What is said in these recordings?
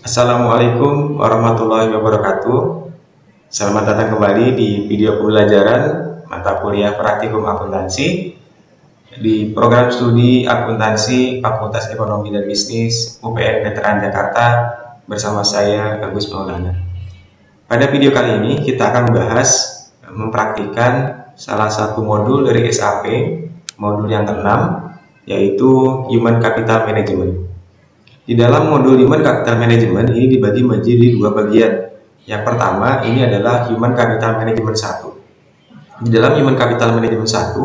Assalamualaikum warahmatullahi wabarakatuh. Selamat datang kembali di video pembelajaran mata kuliah praktikum akuntansi di program studi akuntansi Fakultas Ekonomi dan Bisnis UPN Veteran Jakarta bersama saya Agus Maulana. Pada video kali ini kita akan membahas mempraktikkan salah satu modul dari SAP, modul yang ke-6, yaitu Human Capital Management. Di dalam modul Human Capital Management ini dibagi menjadi dua bagian. Yang pertama ini adalah Human Capital Management 1. Di dalam Human Capital Management 1,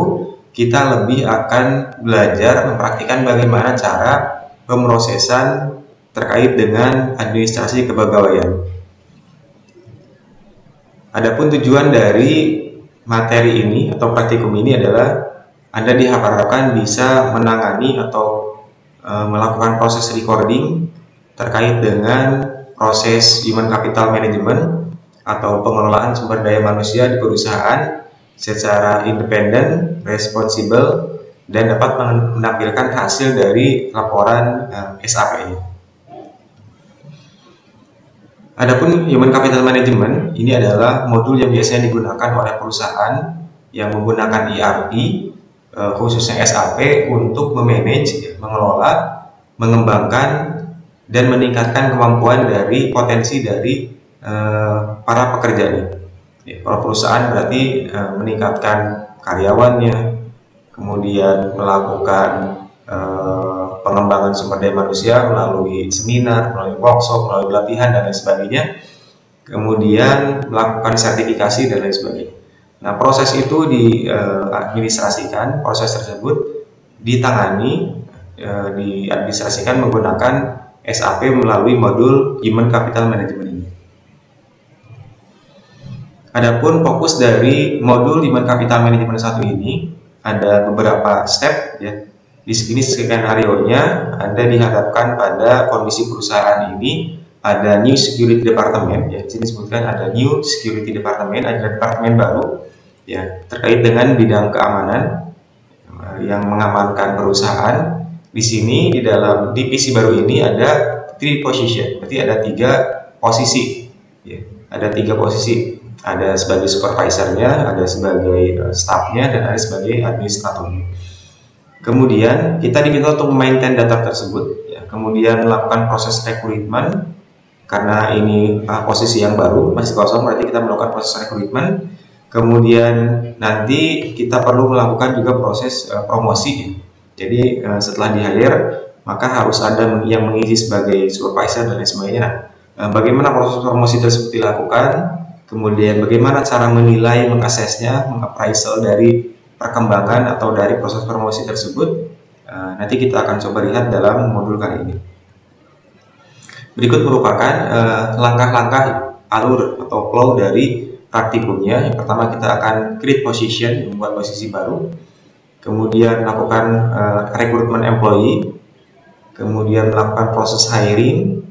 kita lebih akan belajar mempraktikkan bagaimana cara pemrosesan terkait dengan administrasi kepegawaian. Adapun tujuan dari materi ini atau praktikum ini adalah Anda diharapkan bisa menangani atau melakukan proses recording terkait dengan proses Human Capital Management atau pengelolaan sumber daya manusia di perusahaan secara independen, responsibel, dan dapat menampilkan hasil dari laporan SAP ini. Adapun Human Capital Management ini adalah modul yang biasanya digunakan oleh perusahaan yang menggunakan ERP, khususnya SAP, untuk memanage, mengelola, mengembangkan, dan meningkatkan kemampuan dari potensi dari para pekerjanya. Para perusahaan berarti meningkatkan karyawannya, kemudian melakukan pengembangan sumber daya manusia melalui seminar, melalui workshop, melalui pelatihan, dan lain sebagainya, kemudian melakukan sertifikasi dan lain sebagainya. Nah, proses itu diadministrasikan, proses tersebut diadministrasikan menggunakan SAP melalui modul Human Capital Management ini. Adapun fokus dari modul Human Capital Management 1 ini ada beberapa step ya. Di sini skenario-nya Anda dihadapkan pada kondisi perusahaan ini ada New Security Department ya. Di sini disebutkan ada New Security Department, ada departemen baru ya, terkait dengan bidang keamanan yang mengamankan perusahaan. Di sini di dalam divisi baru ini ada 3 position, berarti ada 3 posisi ya. Ada 3 posisi, ada sebagai supervisornya, ada sebagai staffnya, dan ada sebagai administratornya. Kemudian kita diminta untuk memaintain data tersebut ya. Kemudian melakukan proses rekrutmen, karena ini posisi yang baru masih kosong, berarti kita melakukan proses rekrutmen. Kemudian nanti kita perlu melakukan juga proses promosi. Jadi setelah di-hire, maka harus ada yang mengisi sebagai supervisor dan lain sebagainya. Nah, bagaimana proses promosi tersebut dilakukan, kemudian bagaimana cara menilai, mengaksesnya, mengappraisal dari perkembangan atau dari proses promosi tersebut, nanti kita akan coba lihat dalam modul kali ini. Berikut merupakan langkah-langkah alur atau flow dari praktikumnya. Yang pertama kita akan create position, membuat posisi baru, kemudian melakukan rekrutmen employee, kemudian melakukan proses hiring,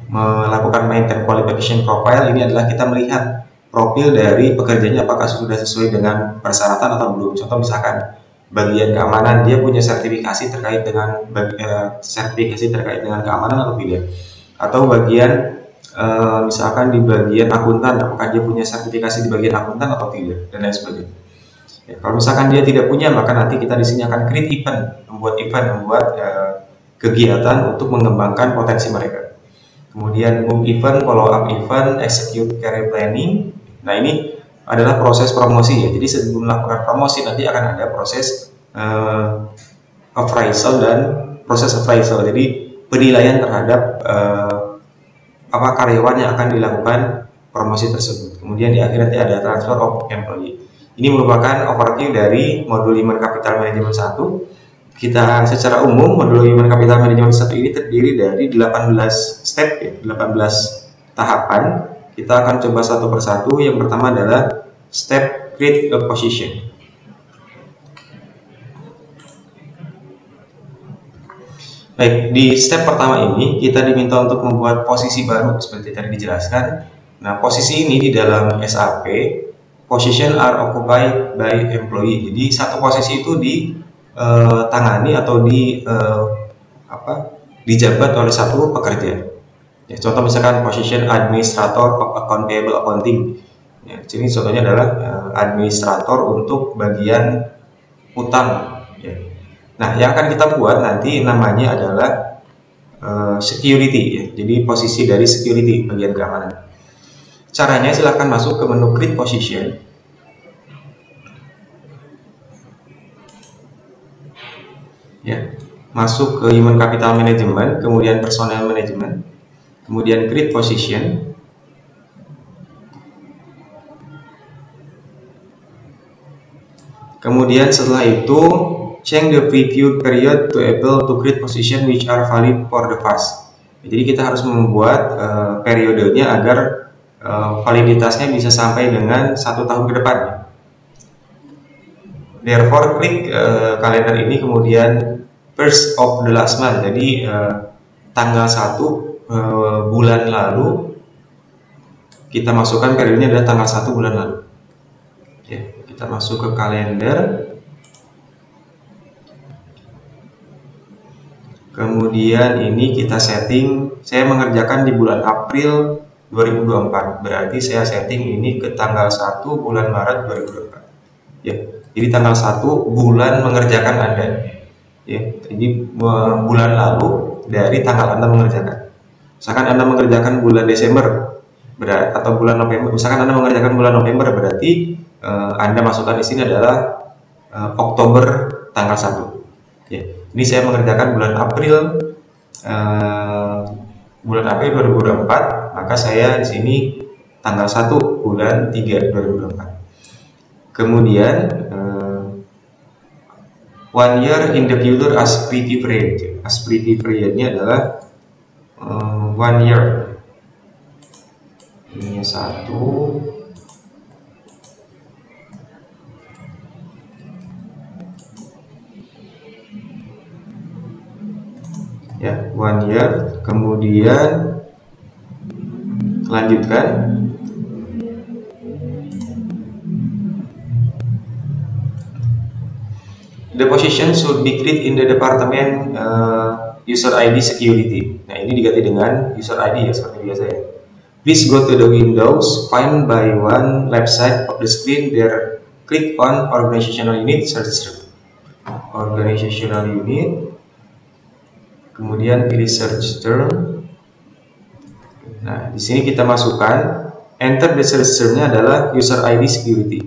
melakukan maintain qualification profile. Ini adalah kita melihat profil dari pekerjanya apakah sudah sesuai dengan persyaratan atau belum. Contoh misalkan bagian keamanan, dia punya sertifikasi terkait dengan keamanan atau tidak, atau bagian misalkan di bagian akuntan, apakah dia punya sertifikasi di bagian akuntan atau tidak, dan lain sebagainya. Ya, kalau misalkan dia tidak punya, maka nanti kita di sini akan create event, membuat kegiatan untuk mengembangkan potensi mereka. Kemudian book event, follow up event, execute career planning. Nah, ini adalah proses promosi ya. Jadi sebelum melakukan promosi nanti akan ada proses appraisal dan proses appraisal. Jadi penilaian terhadap apa karyawan yang akan dilakukan promosi tersebut. Kemudian di akhir nanti ada transfer of employee. Ini merupakan overview dari modul Human Capital Management 1. Kita secara umum modul Human Capital Management 1 ini terdiri dari 18 step ya, 18 tahapan. Kita akan coba satu persatu. Yang pertama adalah step create a position. Baik, di step pertama ini kita diminta untuk membuat posisi baru seperti tadi dijelaskan. Nah, posisi ini di dalam SAP, position are occupied by employee. Jadi satu posisi itu ditangani atau dijabat oleh satu pekerja. Ya, contoh misalkan position administrator of account payable accounting. Ya, jadi contohnya adalah administrator untuk bagian utang. Ya. Nah, yang akan kita buat nanti namanya adalah security. Ya. Jadi posisi dari security, bagian keamanan. Caranya silahkan masuk ke menu create position. Ya, masuk ke human capital management, kemudian personal management, kemudian create position. Kemudian setelah itu change the preview period to able to create position which are valid for the past. Jadi kita harus membuat periodenya agar validitasnya bisa sampai dengan 1 tahun ke depan. Therefore klik kalender ini, kemudian first of the last month. Jadi tanggal 1 bulan lalu kita masukkan periodenya adalah tanggal 1 bulan lalu. Ya, kita masuk ke kalender. Kemudian ini kita setting, saya mengerjakan di bulan April 2024. Berarti saya setting ini ke tanggal 1 bulan Maret 2024. Ya, jadi tanggal 1 bulan mengerjakan Anda. Ya, jadi bulan lalu dari tanggal Anda mengerjakan. Misalkan Anda mengerjakan bulan Desember atau bulan November, misalkan Anda mengerjakan bulan November, berarti Anda masukkan di sini adalah Oktober tanggal 1. Ya, ini saya mengerjakan bulan April 2024, maka saya di sini tanggal 1 bulan 3 2024. Kemudian 1 year in the future as preview period. As preview periodnya adalah 1 year. Ini 1. Ya, 1 year. Kemudian lanjutkan. The position should be created in the department user ID security. Nah, ini diganti dengan user ID ya, seperti biasa ya. Please go to the Windows, find by one left side of the screen there, click on organizational unit, search term. Organizational unit. Kemudian pilih search term. Nah, di sini kita masukkan, enter the search term-nya adalah user ID security.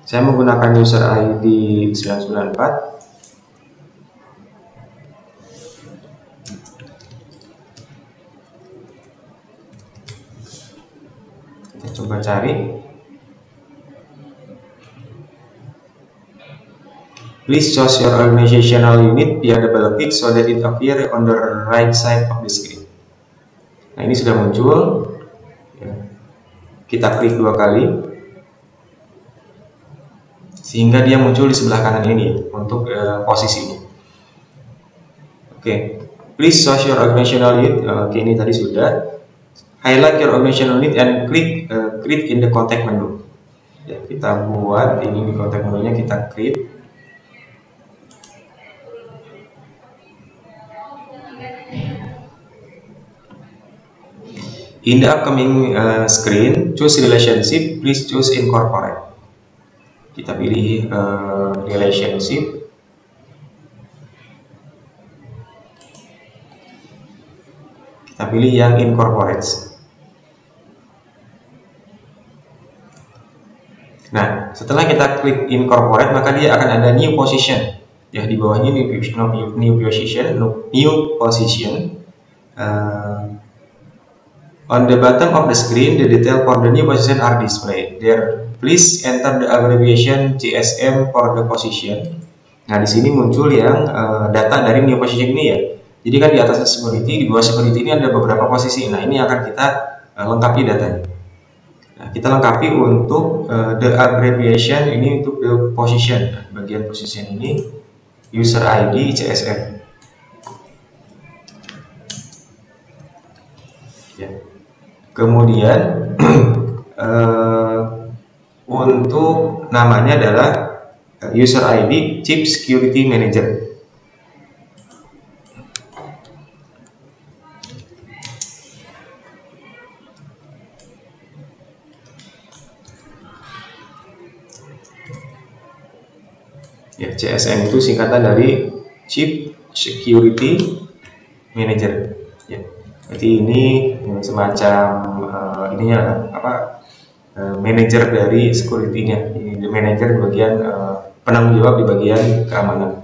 Saya menggunakan user ID 994. Kita coba cari. Please choose your organizational unit via double click so that it appear on the right side of the screen. Nah, ini sudah muncul. Kita klik 2 kali sehingga dia muncul di sebelah kanan ini untuk posisinya. Oke, please choose your organizational unit. Oke, ini tadi sudah. Highlight your organizational unit and click create in the contact menu. Ya, kita buat ini di contact menunya, kita create. In the upcoming screen, choose relationship. Please choose incorporate. Kita pilih relationship. Kita pilih yang incorporates. Nah, setelah kita klik incorporate, maka dia akan ada new position. Ya, di bawahnya new position. On the bottom of the screen, the detail for the new position are displayed. There, please enter the abbreviation GSM for the position. Nah, di sini muncul yang data dari new position ini ya. Jadi kan di atas security, di bawah security ini ada beberapa posisi. Nah, ini akan kita lengkapi datanya. Nah, kita lengkapi untuk the abbreviation ini untuk the position. Nah, bagian position ini user ID CSM. Ya. Kemudian untuk namanya adalah user ID Chief Security Manager. Ya, CSM itu singkatan dari Chief Security Manager. Ya, jadi ini semacam ininya apa? Manager dari security-nya. Ini manager di bagian penanggung jawab di bagian keamanan.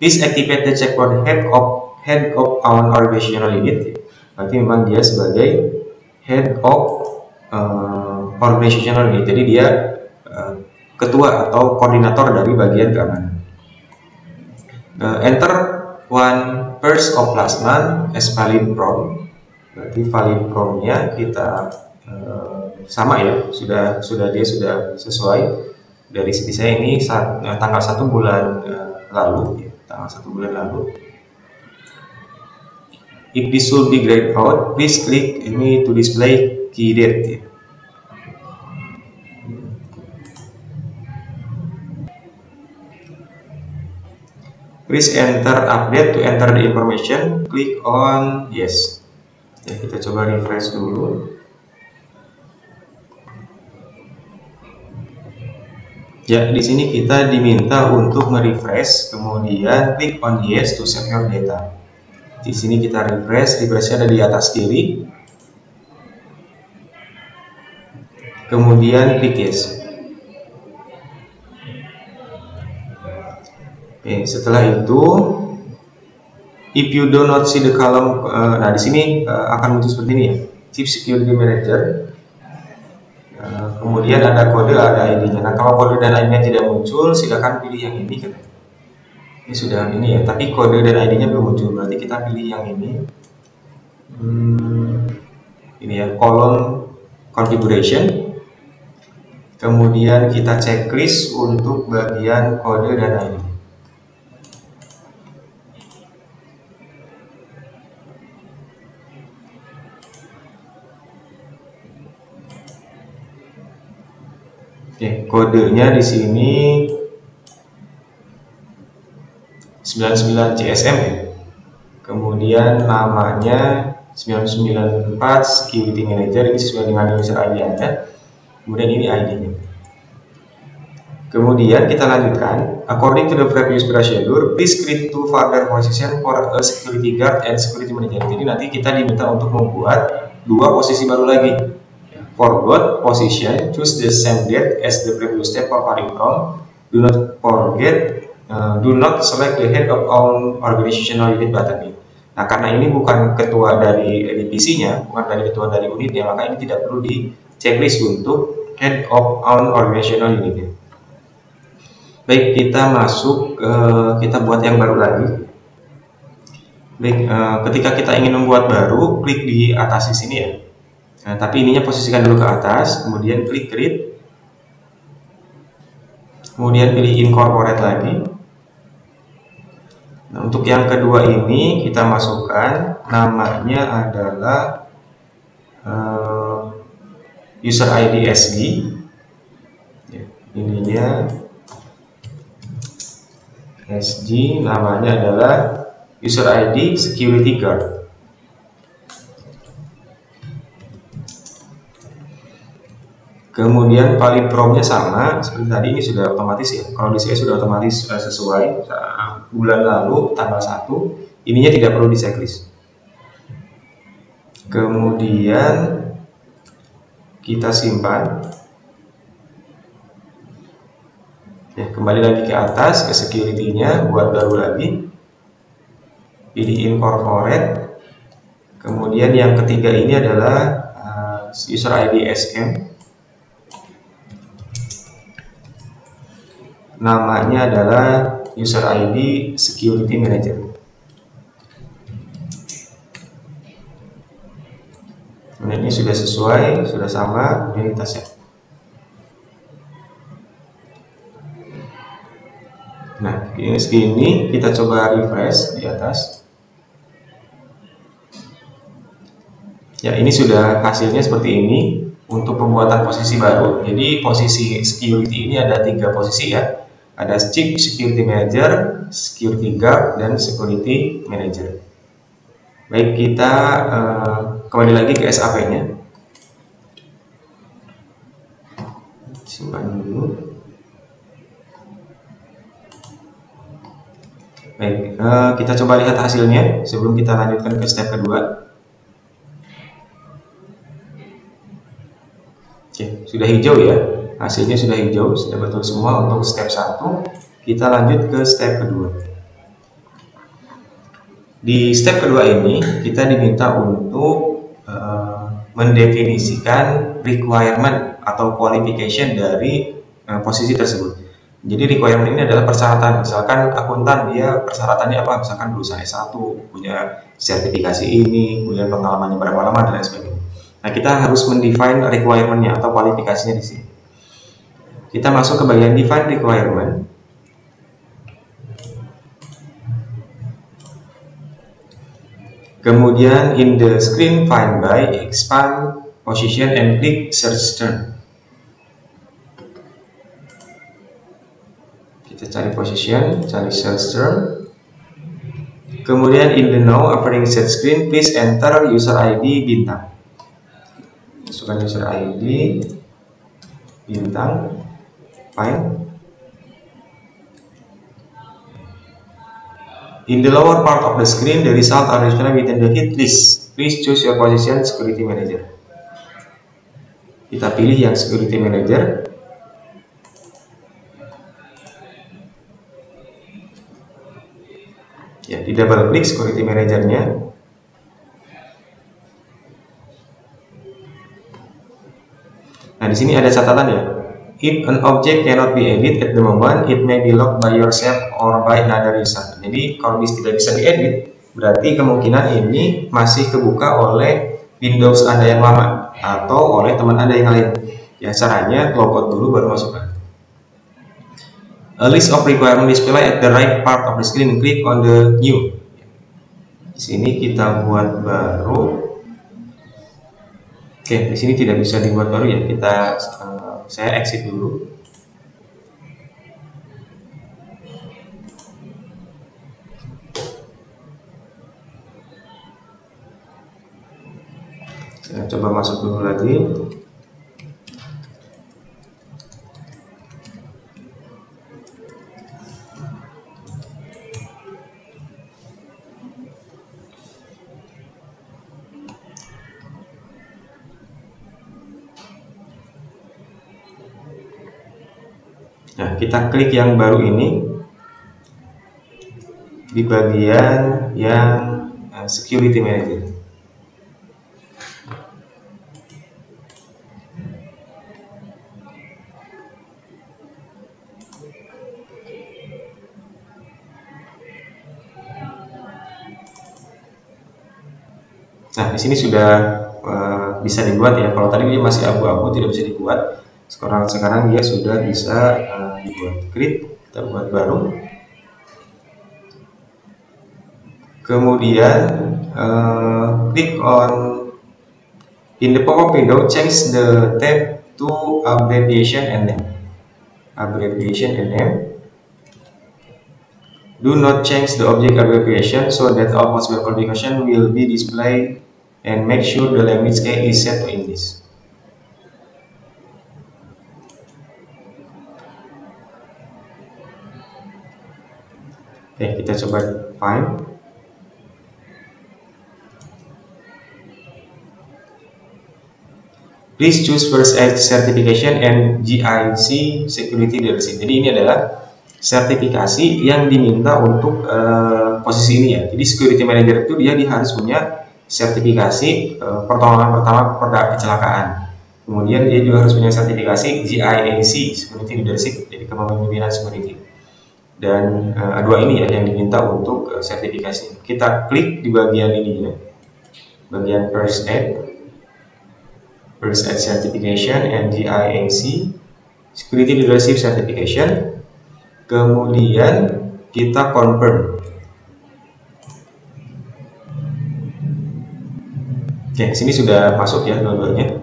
Please activate the checkpoint head of our organizational unit. Berarti memang dia sebagai head of organizational unit. Jadi dia ketua atau koordinator dari bagian keamanan. Enter one first of last month as valid prompt. Berarti valid prompt-nya kita sama ya, sudah dia sudah sesuai. Dari sisi saya ini tanggal 1 bulan lalu ya, tanggal 1 bulan lalu. If this should be grayed out, please click ini to display key date ya. Please enter update to enter the information. Click on yes. Ya, kita coba refresh dulu. Ya, di sini kita diminta untuk merefresh, kemudian klik on yes to save your data. Di sini kita refreshnya ada di atas kiri. Kemudian klik yes. Oke, setelah itu, if you do not see the column, nah di sini akan muncul seperti ini ya, Chief Security Manager. Kemudian ada kode, ada ID-nya. Nah, kalau kode dan ID-nya tidak muncul, silakan pilih yang ini. Ini sudah ini ya, tapi kode dan ID-nya belum muncul, berarti kita pilih yang ini. Ini ya, column configuration. Kemudian kita checklist untuk bagian kode dan ID. Oke, kodenya di sini 99 CSM ya. Kemudian namanya 994 Security Manager, ini sesuai dengan user ID Anda. Kemudian ini ID-nya. Kemudian kita lanjutkan. According to the previous procedure, please create two further position for a security guard and security manager. Jadi nanti kita diminta untuk membuat dua posisi baru lagi. For both position, choose the same date as the previous step for valid prompt. Do not forget, do not select the head of our organizational unit button. Nah, karena ini bukan ketua dari divisinya, bukan dari ketua dari unitnya, maka ini tidak perlu di checklist untuk head of our organizational unit. Baik, kita masuk, kita buat yang baru lagi. Baik, ketika kita ingin membuat baru, klik di atas di sini ya. Nah, tapi ininya posisikan dulu ke atas, kemudian klik create, kemudian pilih incorporate lagi. Nah, untuk yang kedua ini kita masukkan namanya adalah user ID SG. Ya, ininya SG, namanya adalah user ID security guard. Kemudian valid prompt-nya sama seperti tadi, ini sudah otomatis ya. Kalau di saya sudah otomatis sesuai bulan lalu tanggal 1, ininya tidak perlu di checklist. Kemudian kita simpan. Ya, kembali lagi ke atas ke security-nya, buat baru lagi. Pilih incorporate. Kemudian yang ketiga ini adalah user ID SM. Namanya adalah user ID security manager. Nah, ini sudah sesuai, sudah sama, kemudian kita save. Nah, ini segini, kita coba refresh di atas. Ya, ini sudah hasilnya seperti ini untuk pembuatan posisi baru. Jadi posisi security ini ada 3 posisi ya. Ada Chief Security Manager, Security Guard, dan Security Manager. Baik, kita kembali lagi ke SAP-nya. Simpan dulu. Baik, kita coba lihat hasilnya sebelum kita lanjutkan ke step kedua. Oke, sudah hijau ya. Hasilnya sudah hijau, sudah betul semua untuk step 1. Kita lanjut ke step kedua. Di step kedua ini kita diminta untuk mendefinisikan requirement atau qualification dari posisi tersebut. Jadi requirement ini adalah persyaratan. Misalkan akuntan, dia persyaratannya apa? Misalkan lulusan S1, punya sertifikasi ini, punya pengalamannya berapa lama, dan lain sebagainya. Nah, kita harus mendefine requirement-nya atau kualifikasinya di sini. Kita masuk ke bagian define requirement. Kemudian in the screen find by, expand position and click search term. Kita cari position, cari search term. Kemudian in the now appearing search screen, please enter user ID bintang. Masukkan user ID bintang, find. In the lower part of the screen, the result are displayed within the hit list. Please choose your position security manager. Kita pilih yang security manager. Ya, di double klik security manajernya. Nah, di sini ada catatan ya. If an object cannot be edited at the moment, it may be locked by yourself or by another user. Jadi kalau tidak bisa diedit, berarti kemungkinan ini masih kebuka oleh Windows Anda yang lama atau oleh teman Anda yang lain. Ya, caranya logout dulu baru masukkan. A list of requirement display at the right part of the screen. Click on the new. Di sini kita buat baru. Oke, di sini tidak bisa dibuat baru ya. Saya exit dulu. Saya coba masuk dulu lagi. Nah, kita klik yang baru ini di bagian yang security manager. Nah, di sini sudah bisa dibuat ya. Kalau tadi dia masih abu-abu, tidak bisa dibuat. Sekarang dia sudah bisa dibuat. Klik, kita buat baru. Kemudian klik on in the pop-up window, change the tab to abbreviation and name. Abbreviation and name. Do not change the object abbreviation so that all possible qualification will be displayed, and make sure the language key is set to English. Oke, kita coba find. Please choose first aid certification and GIC security leadership. Jadi ini adalah sertifikasi yang diminta untuk posisi ini ya. Jadi security manager itu dia harus punya sertifikasi pertolongan pertama pada kecelakaan. Kemudian dia juga harus punya sertifikasi GIAC security leadership, jadi kepemimpinan security. Dan dua ini ya yang diminta untuk sertifikasi. Kita klik di bagian ini ya, bagian first aid certification and GIAC security leadership certification. Kemudian kita confirm. Oke, sini sudah masuk ya dua-duanya.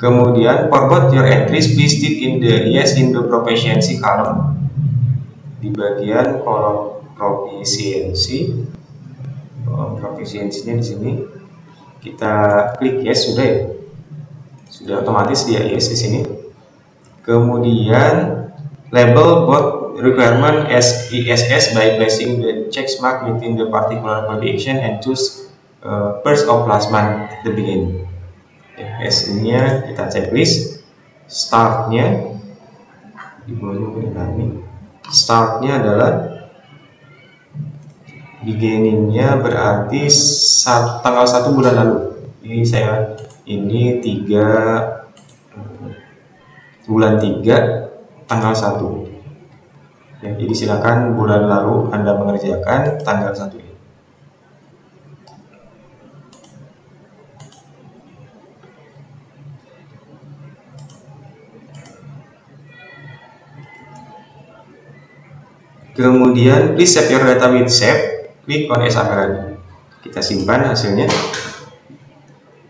Kemudian forward your entries, please tick in the yes in the proficiency column. di bagian kolom profisiensinya di sini kita klik yes, sudah ya, sudah otomatis dia yes di sini. Kemudian label both requirement as ESS by placing the check mark within the particular coordination and choose first of last month at the beginning. S-nya kita checklist. Startnya startnya adalah beginningnya berarti tanggal 1 bulan lalu. Jadi saya ini 3 bulan 3 tanggal 1 ya, jadi silakan bulan lalu Anda mengerjakan tanggal 1 ini. Kemudian please save your data with save, klik on as agar. Kita simpan hasilnya.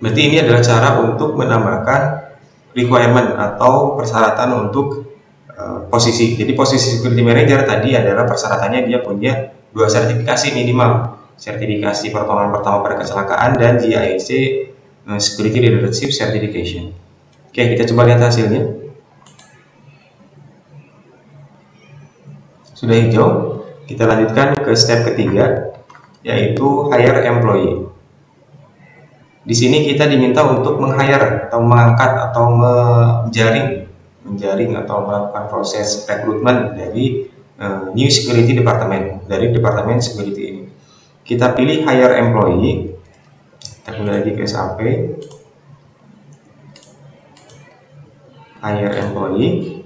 Berarti ini adalah cara untuk menambahkan requirement atau persyaratan untuk posisi. Jadi posisi security manager tadi adalah persyaratannya dia punya 2 sertifikasi minimal, sertifikasi pertolongan pertama pada kecelakaan dan GIC Security Leadership Certification. Oke, kita coba lihat hasilnya. Sudah hijau, kita lanjutkan ke step ketiga, yaitu hire employee. Di sini kita diminta untuk meng-hire atau mengangkat atau menjaring atau melakukan proses rekrutmen dari new security department, dari departemen security ini. Kita pilih hire employee, kita kembali lagi ke SAP, hire employee.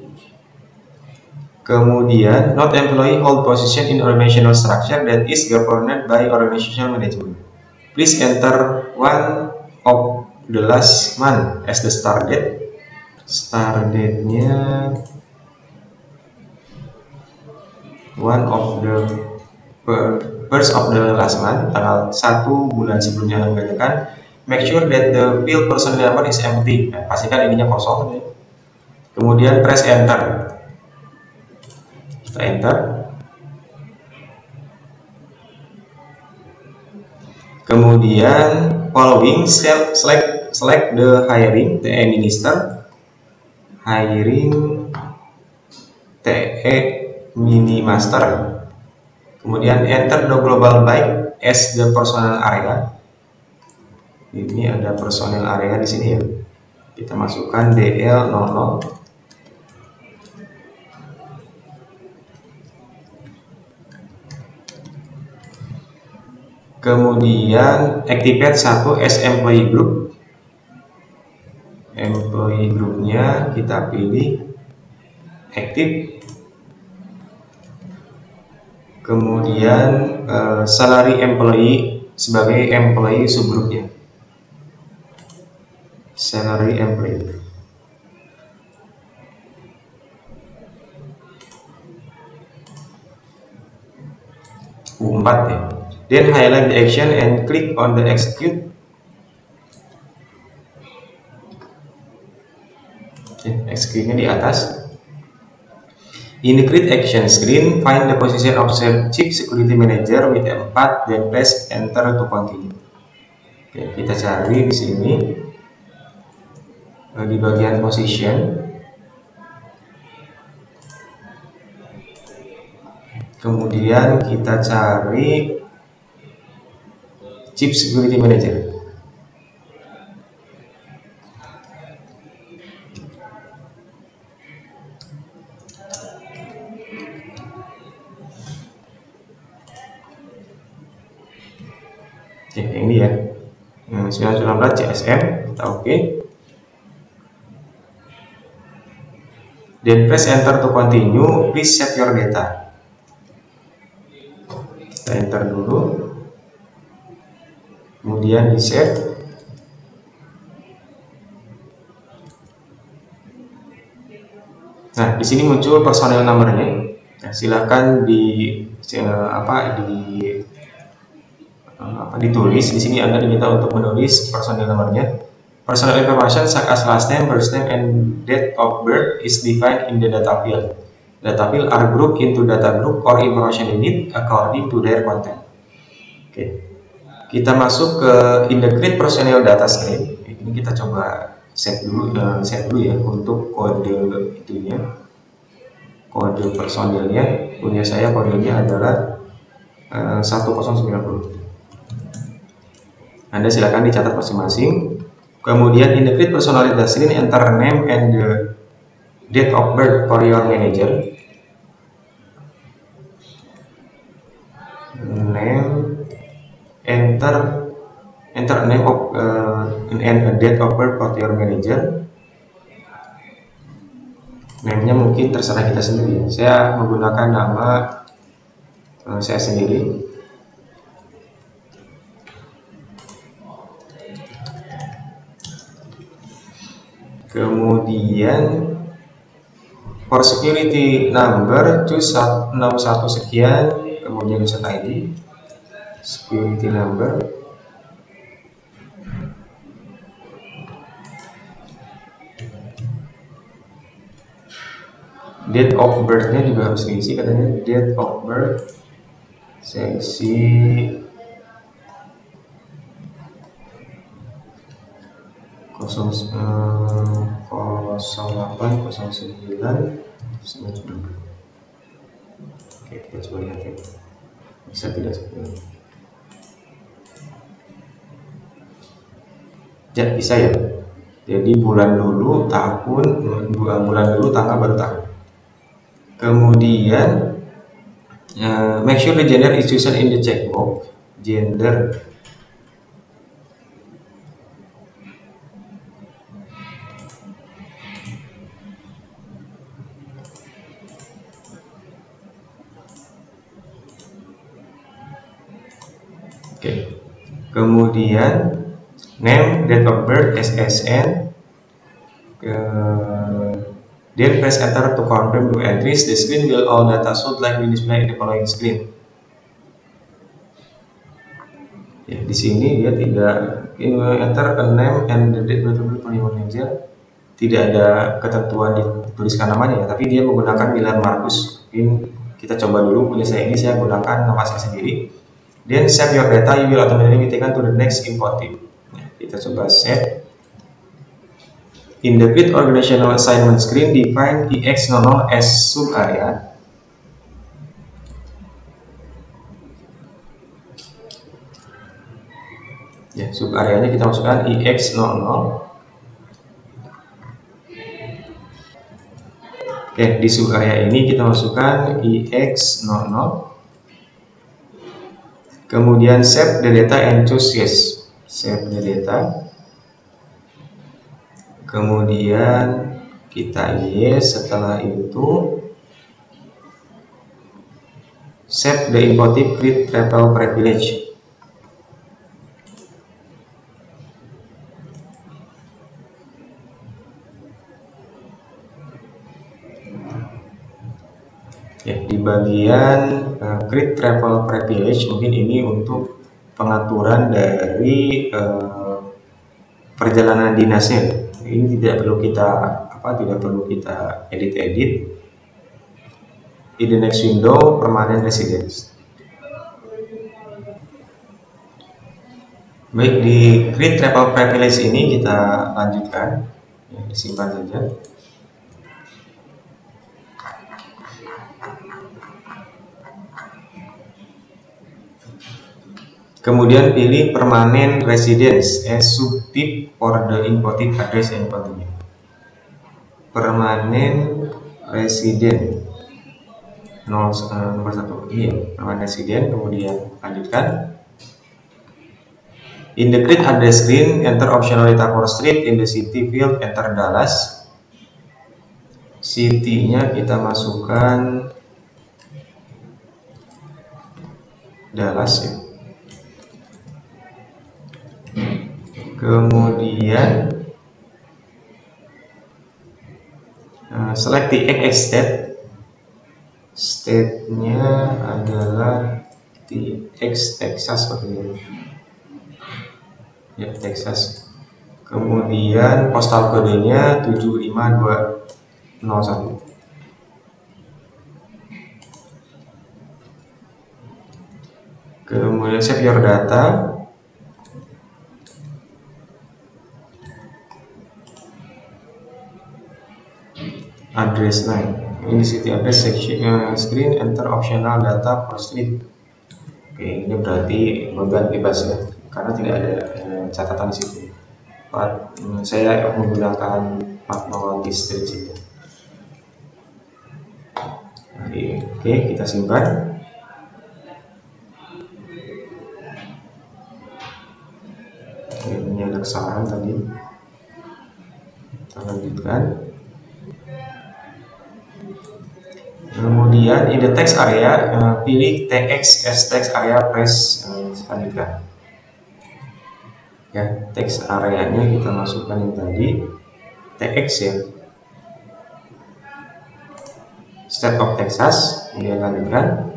Kemudian not employee hold position in organizational structure that is governed by organizational management. Please enter one of the last month as the start date. Start date-nya one of the first of the last month, tanggal 1 bulan sebelumnya menggunakan. Make sure that the field personnel number is empty. Nah, pastikan ininya kosong ya. Kemudian press enter. Enter. Kemudian following select the hiring TE minister, hiring TE mini master. Kemudian enter the global byte as the personnel area. Ini ada personel area di sini ya. Kita masukkan DL00. Kemudian activate 1 as employee group. Employee groupnya kita pilih active. Kemudian salary employee sebagai employee subgroupnya. Salary employee. U4 ya. Then highlight the action and click on the execute. Execute-nya di atas. In the create action screen, find the position of chief security manager with M4, then press enter to continue. Oke, kita cari di sini di bagian position. Kemudian kita cari Chief Security Manager. Oke, yang ini ya. 914 CSM, kita oke. Then press enter to continue. Please save your data. Kita enter dulu. Kemudian di save. Nah, di sini muncul personel numbernya. Nah, silakan ditulis. Di sini Anda diminta untuk menulis personel numbernya. Personal information such as last name, first name, and date of birth is defined in the data field. Data field are grouped into data group or information unit according to their content. Oke, kita masuk ke integrate personnel data stream. Ini kita coba set dulu ya untuk kode itunya, kode personilnya. Punya saya kodenya adalah 1090. Anda silakan dicatat masing-masing. Kemudian integrate personal data stream, enter name and the date of birth for your manager. Name, enter name of and a date of birth for your manager. Name-nya mungkin terserah kita sendiri. Saya menggunakan nama saya sendiri. Kemudian for security number choose 61 sekian, kemudian user ID, security number, date of birth-nya juga harus diisi, katanya date of birth, seksi 0809. Oke, kita coba lihat ya, bisa tidak seperti ya, bisa ya. Jadi bulan dulu tahun, 2 bulan dulu tanggal, baru tahun. Kemudian make sure the gender is chosen in the checkbox. Gender kemudian name, date of birth, SSN, then press enter to confirm the entries. The screen will all data should like be displayed in the following screen. Ya, di sini dia tidak enter a name and the date of birth for your manager. Tidak ada ketentuan dituliskan namanya ya, tapi dia menggunakan Milan Marcus. Mungkin kita coba dulu, punya saya ini saya gunakan nama saya sendiri. Then save your data, you will automatically be taken to the next import team. Nah, kita coba save. In the grid organizational assignment screen, define EX00 as sub area. Ya, sub areanya kita masukkan EX00. Oke, di sub area ini kita masukkan EX00. Kemudian save the data and choose yes. Save the data. Kemudian kita yes. Setelah itu save the imported grid travel privilege. Ya, di bagian grid travel privilege mungkin ini untuk pengaturan dari perjalanan dinasnya. Ini tidak perlu kita edit. In the next window, permanent residence. Baik, di grid travel privilege ini kita lanjutkan, ya, disimpan saja. Kemudian pilih permanent residence as subtype for the imported address and continue. Permanent resident nomor 1 ini ya, permanent resident. Kemudian lanjutkan. In the grid address screen, enter optional data for street. In the city field, enter Dallas. City-nya kita masukkan Dallas ya. Kemudian select the X state. State-nya adalah TX Texas seperti ini. Ya, Texas. Kemudian postal kodenya 75201. Kemudian save your data. Address line. Ini city address section screen, enter optional data for street. Oke, ini berarti beban bebas ya, karena tidak ada catatan di situ. Saya menggunakan Fatmawati Street saja. Oke, kita simpan. Ini ada kesalahan tadi. Kita lanjutkan. Kemudian in the text area, pilih TX as text area, press selanjutkan. Ya, text areanya kita masukkan yang tadi TX ya. State of Texas, kemudian lanjutkan.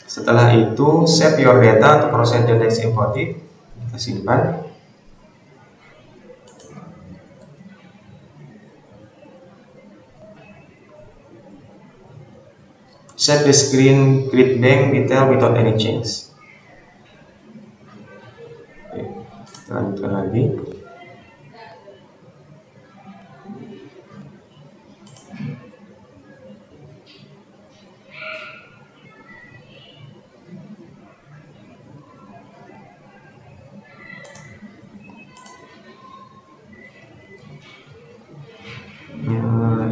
Setelah itu save your data untuk proses the next imported. Kita simpan. Set the screen grid bank detail without any change. Oke, lanjutkan lagi.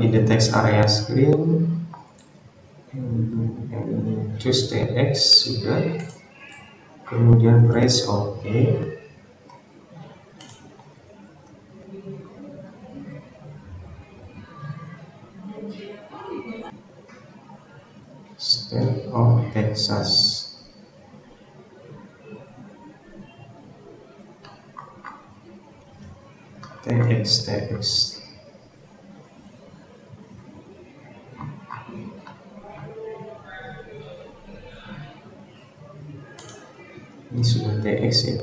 In the text area screen, choose TX sudah, kemudian press OK. State of Texas. TX. Ini sudah TX ya.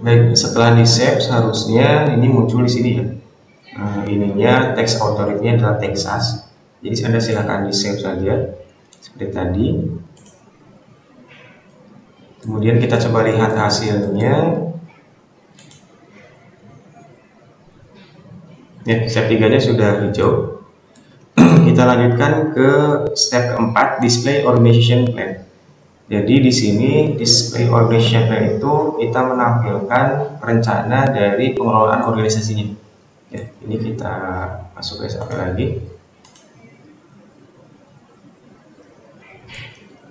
Baik, setelah di save seharusnya ini muncul di sini ya. Ininya text authority-nya adalah Texas. Jadi Anda silakan di save saja seperti tadi. Kemudian kita coba lihat hasilnya. Ya, step 3-nya sudah hijau. Kita lanjutkan ke step keempat, display organization plan. Jadi di sini display organization plan itu kita menampilkan rencana dari pengelolaan organisasinya. Ya, ini kita masuk ke SAP lagi.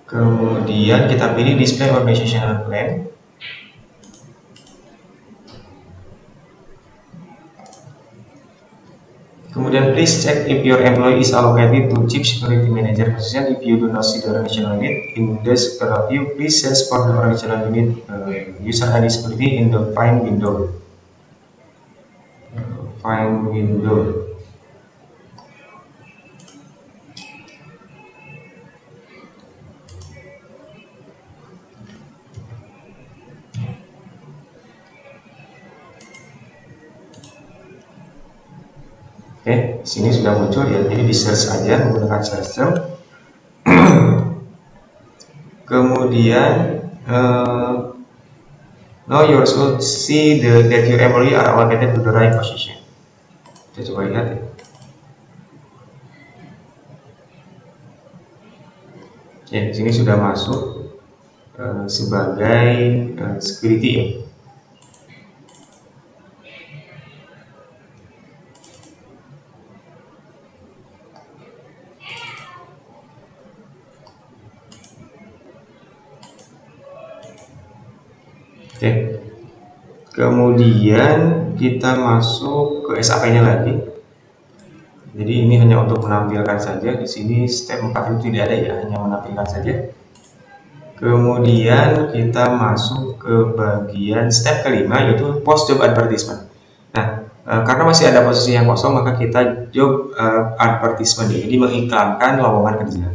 Kemudian kita pilih display organizational plan. Kemudian please check if your employee is allocated to Chief Security Manager position. If you do not see the organizational need in this view, please search for the organizational unit user ID security in the find window. Oke, sini sudah muncul ya, jadi di search aja menggunakan search term. Kemudian now you should see that your employee are allocated to the right position. Kita coba lihat ya. Ya, di sini sudah masuk sebagai security ya. Oke. Kemudian kita masuk ke SAP-nya lagi. Jadi ini hanya untuk menampilkan saja. Di sini step 4 itu tidak ada ya, hanya menampilkan saja. Kemudian kita masuk ke bagian step kelima, yaitu post job advertisement. Nah, Karena masih ada posisi yang kosong, maka kita job advertisement, jadi mengiklankan lowongan kerja.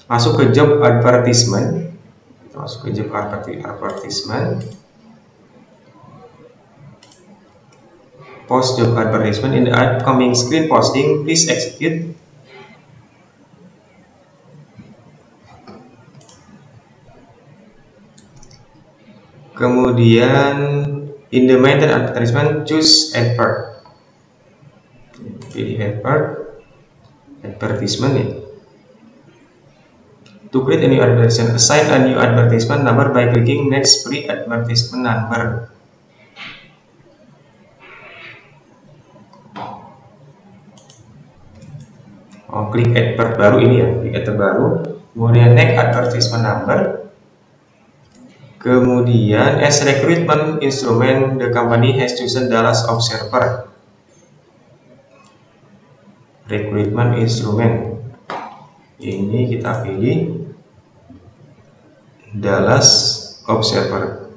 Masuk ke job advertisement, post job advertisement. In the upcoming screen posting, please execute. Kemudian in the main advertisement, choose advert. Pilih advertisement ya. To create a new advertisement, assign a new advertisement number by clicking next free advertisement number. Klik advert baru ini ya, klik advert baru. Kemudian next advertisement number. Kemudian as recruitment instrument, the company has chosen Dallas Observer. Recruitment instrument. Ini kita pilih Dallas Observer.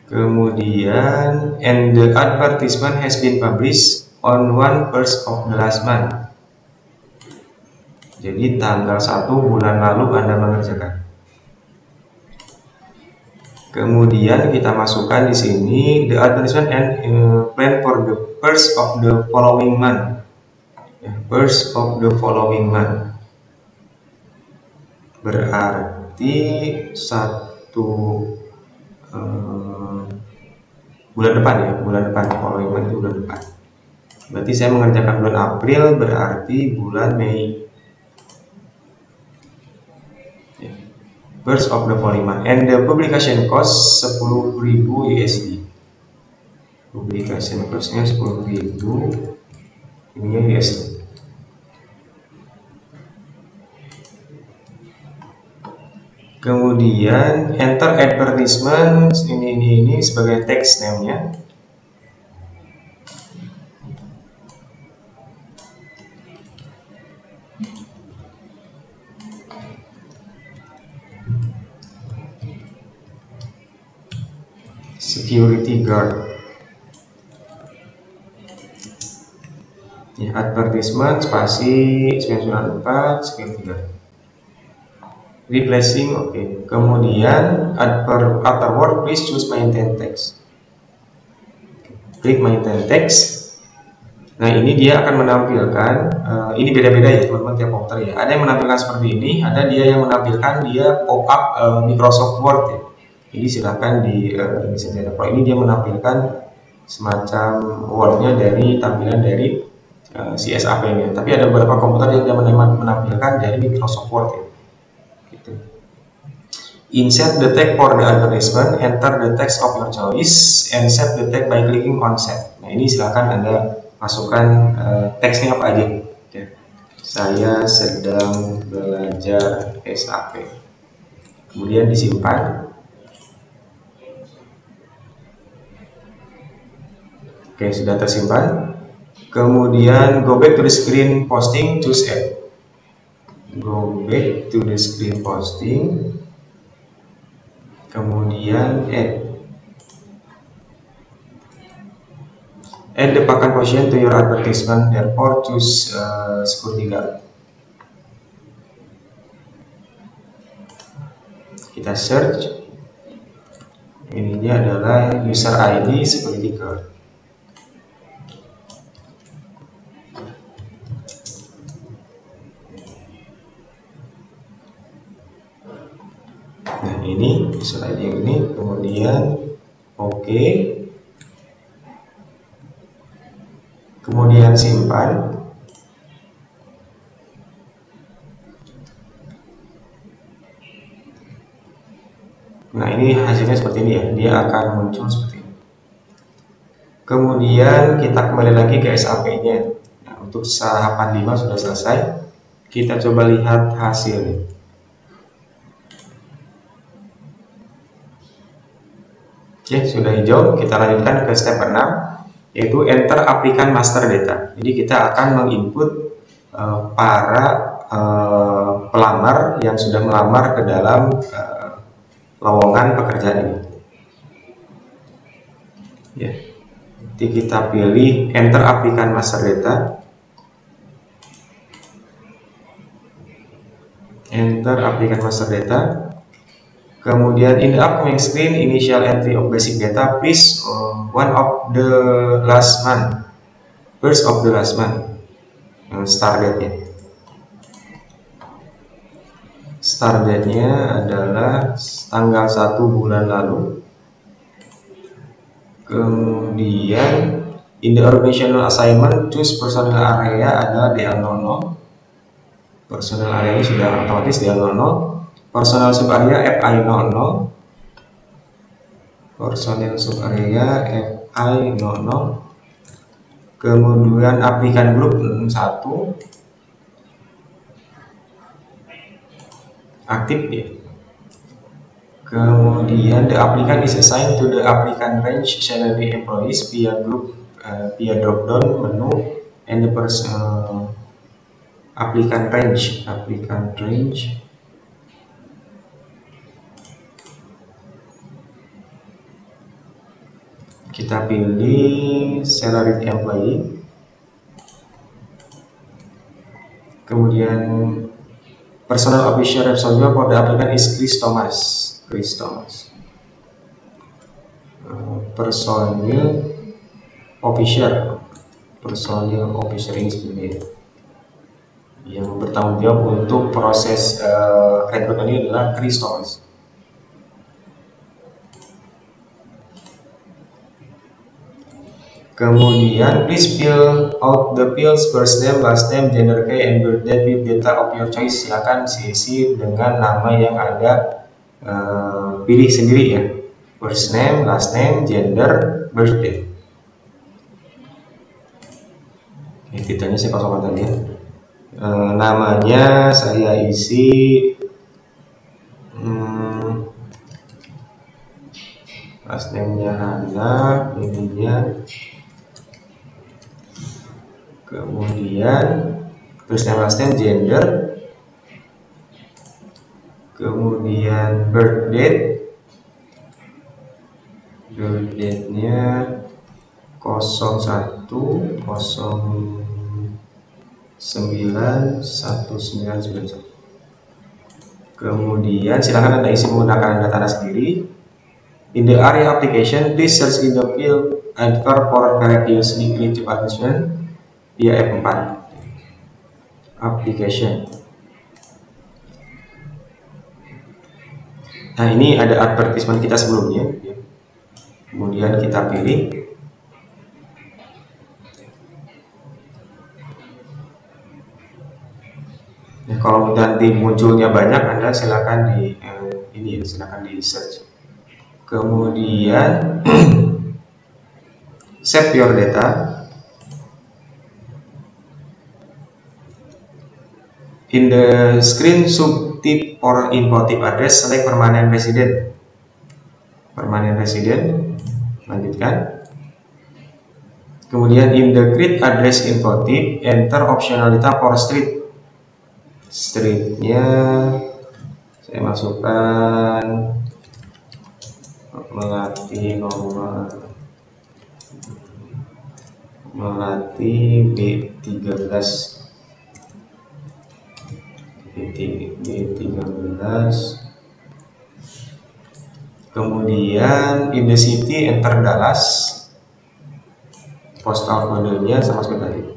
Kemudian and the advertisement has been published on 1st of the last month. Jadi tanggal 1 bulan lalu Anda mengerjakan. Kemudian kita masukkan di sini the advertisement and plan for the first of the following month. First of the following month. Berarti bulan depan ya, bulan depan. Following month itu bulan depan. Berarti saya mengerjakan bulan April, berarti bulan Mei. First of the following month. And the publication cost 10.000 USD. Publication costnya 10.000. Ininya USD. Kemudian enter advertisement ini sebagai text name-nya. Security guard. Ya, advertisement spasi 994 security guard. Replacing, oke. Kemudian afterward please choose maintain text. Klik maintain text. Nah, ini dia akan menampilkan ini beda-beda ya teman-teman tiap komputer ya. Ada yang menampilkan seperti ini, ada dia yang menampilkan dia pop up Microsoft Word ya. Jadi silakan di saja. Kalau ini dia menampilkan semacam Word-nya dari tampilan dari si SAP-nya. Tapi ada beberapa komputer yang dia menampilkan dari Microsoft Word ya. Gitu. Insert the text for the advertisement, enter the text of your choice, and set the text by clicking on set. Nah, ini silakan Anda masukkan teksnya apa aja. Ya. Saya sedang belajar SAP. Kemudian disimpan. Oke, sudah tersimpan. Kemudian go back to the screen posting, choose add. Go back to the screen posting. Kemudian add. Add the packet position to your advertisement, therefore choose security guard. Kita search. Ininya adalah user ID security guard. Nah, ini user ID yang ini, kemudian oke. Kemudian simpan. Nah, ini hasilnya seperti ini ya, dia akan muncul seperti ini. Kemudian kita kembali lagi ke SAP-nya. Nah, untuk tahapan 5 sudah selesai. Kita coba lihat hasilnya. Oke, sudah hijau. Kita lanjutkan ke step 6, yaitu enter applikan master data. Jadi kita akan menginput para pelamar yang sudah melamar ke dalam lowongan pekerjaan ini. ya. Nanti kita pilih enter applicant master data, enter applicant master data. Kemudian in the upcoming screen, initial entry of basic data, please one of the last month, first of the last month, start date-nya. Start date-nya adalah tanggal 1 bulan lalu. Kemudian in the organizational assignment, choose personal area adalah DL00. Personal area ini sudah otomatis DL00. Personal sub area FI00, personal sub area FI00. Kemudian applicant group 1 aktif ya. Kemudian the applicant is assigned to the applicant range salary employees via group via drop down menu and the applicant range kita pilih salaried employee. Kemudian personal official responsible for the applicant is Chris Thomas. Personal official ini sebenarnya yang bertanggung jawab untuk proses rekrutmen ini adalah Chris Thomas. Kemudian please fill out the fields first name, last name, gender key, and birth date with data of your choice. Silakan isi dengan nama yang Anda pilih sendiri ya. First name, last name, gender, birth date. Ini titanya saya kosongkan tadi ya. Namanya saya isi last name-nya Hana, ininya. Kemudian first name, last name, gender, kemudian birth date-nya 01/09/1991. Kemudian silakan Anda isi menggunakan data Anda sendiri. In the area application, please search in the field answer for previously created advertisement via F4 application. Nah, ini ada advertisement kita sebelumnya ya. Kemudian kita pilih. Nah, kalau nanti munculnya banyak, Anda silakan silakan di search. Kemudian save your data. In the screen subtype or input type address, select permanent resident. Lanjutkan. Kemudian in the grid address info type, enter optional data for street. Streetnya saya masukkan Melati B13. Kemudian in the city enter Dallas, postal kodenya sama seperti tadi.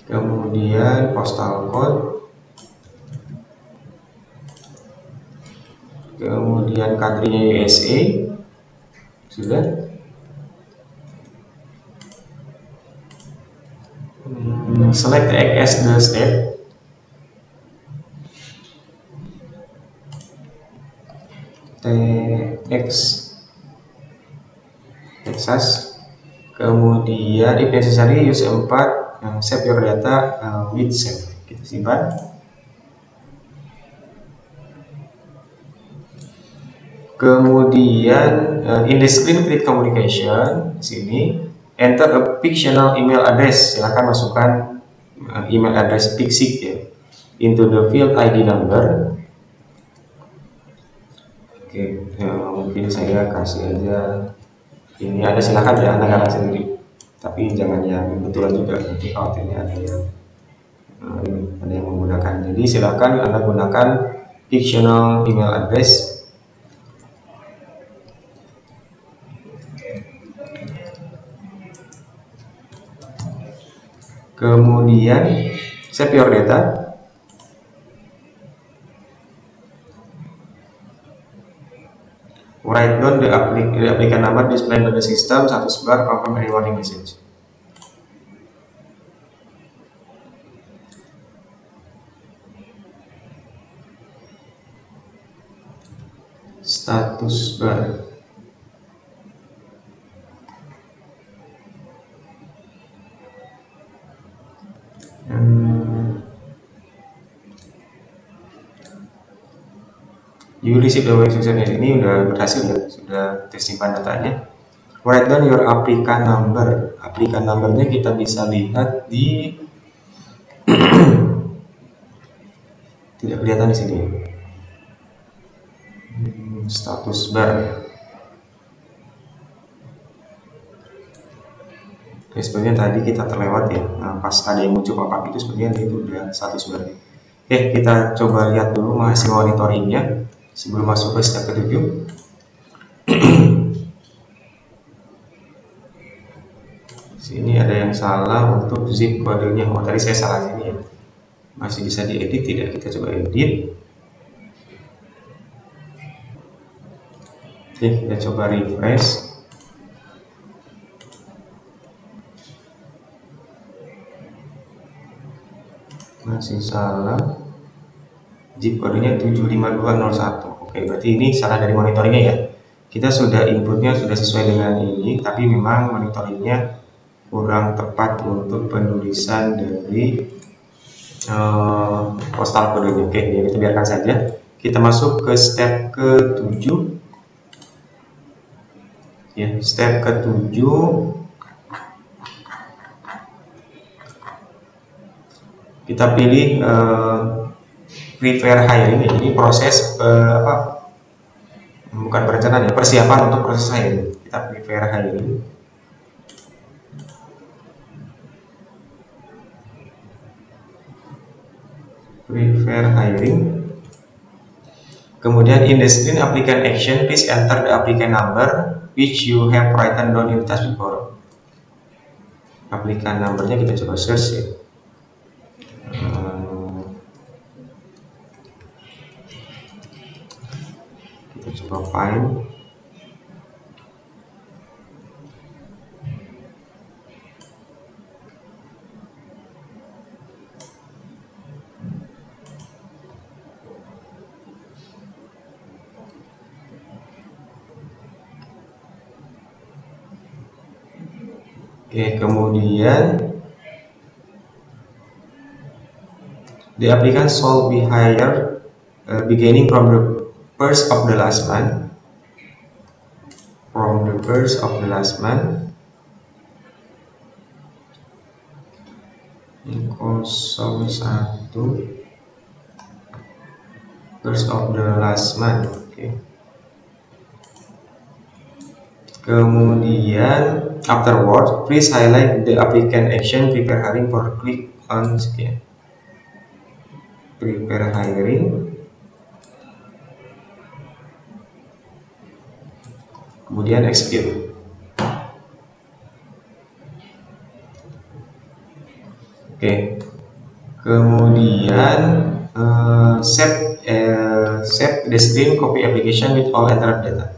Kemudian postal code, kemudian country-nya USA sudah. Select as the state. Texas. Kemudian if necessary use 4 save your data with save. Kita simpan. Kemudian in the screen create communication sini enter a fictional email address. Silahkan masukkan email address fiksik ya into the field ID number. Oke, mungkin saya kasih aja ini, ada silakan ya Anda garang sendiri, tapi jangan yang kebetulan juga, nanti khawatirnya ada yang menggunakan. Jadi silakan Anda gunakan fictional email address. Kemudian save your data. Write down the applicant number displayed by the system, status bar, confirm any warning message. Status bar. You receive the instruction. Ini udah berhasil ya, sudah tersimpan datanya. Write down your applicant number. Applicant numbernya kita bisa lihat di tidak kelihatan di sini. Status bar. Oke, sebenarnya tadi kita terlewat ya. Nah, pas ada yang muncul pop-up itu sebenarnya itu udah status bar. Oke, kita coba lihat dulu hasil monitoringnya sebelum masuk ke step ke-7. Sini ada yang salah untuk zip kodenya. Oh, tadi saya salah sini ya. Masih bisa diedit tidak? Kita coba edit. Oke, kita coba refresh. Masih salah. Zip kodenya 75201. Oke, berarti ini salah dari monitoringnya ya. Kita sudah inputnya sudah sesuai dengan ini, tapi memang monitoringnya kurang tepat untuk penulisan dari postal kodenya. Oke, ya kita biarkan saja. Kita masuk ke step ke-7. Ya, step ke-7. Kita pilih prepare hiring. Ini proses bukan perencanaan ya, persiapan untuk proses hiring. Kita prepare hiring. Prepare hiring. Kemudian in the screen applicant action, please enter the applicant number which you have written down in the task before. Applicant numbernya kita coba search ya. Kita coba find. Oke, kemudian the applicant shall be hired beginning from the first of the last month. From the first of the last month. 01 first of the last month. Oke. Kemudian afterward, please highlight the applicant action prepare hiring for click on scan. Prepare hiring. Kemudian execute. Oke. Kemudian save the screen copy application with all entered data.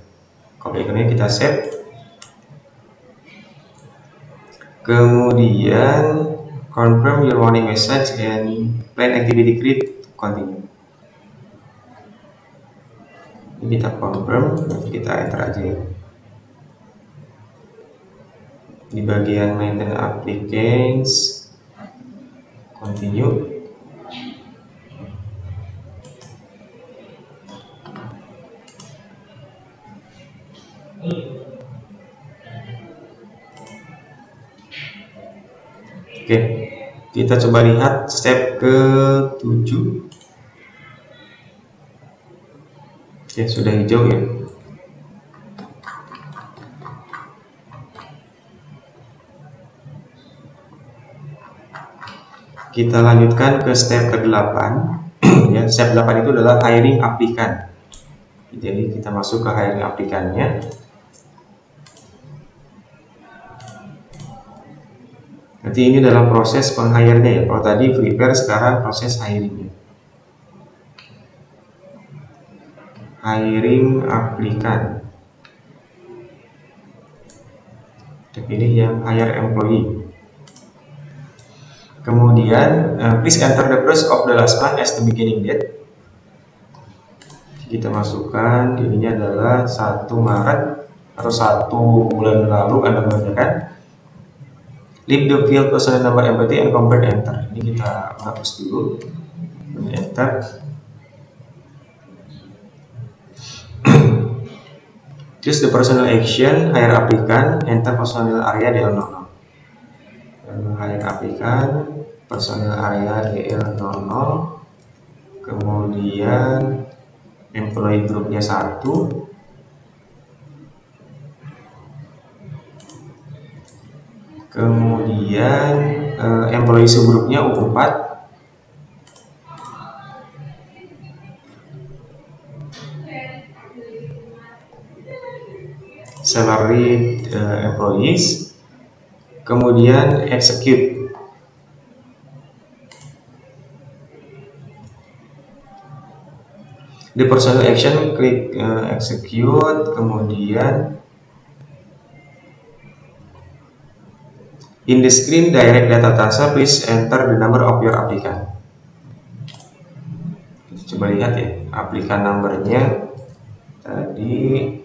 Copy ini kita save. Kemudian confirm your warning message and plan activity create continue. Ini kita confirm, kita enter aja ya. Di bagian maintain applicants continue. Oke, kita coba lihat step ke-7. Ya, sudah hijau ya. Kita lanjutkan ke step ke-8. Ya, step 8 itu adalah hiring aplikan. Jadi kita masuk ke hiring aplikannya. Nanti ini dalam proses peng-hire-nya ya. Kalau tadi prepare, sekarang proses hiring-nya. Hiring aplikan. Kita pilih yang hire employee. Kemudian please enter the first of the last month as the beginning date. Kita masukkan ininya adalah 1 Maret atau 1 bulan lalu Anda mengerjakan. Leave the field personnel number empty and convert enter. Ini kita hapus dulu. Enter. Choose the personnel action, hire applicant, enter personnel area DL00. Hire applicant, personal area DL00, kemudian employee grupnya 1, kemudian employee subgrupnya U4, salaried employees, kemudian execute. Di personal action klik execute, kemudian in the screen direct data transfer, please enter the number of your applicant. Kita coba lihat ya, applikan numbernya tadi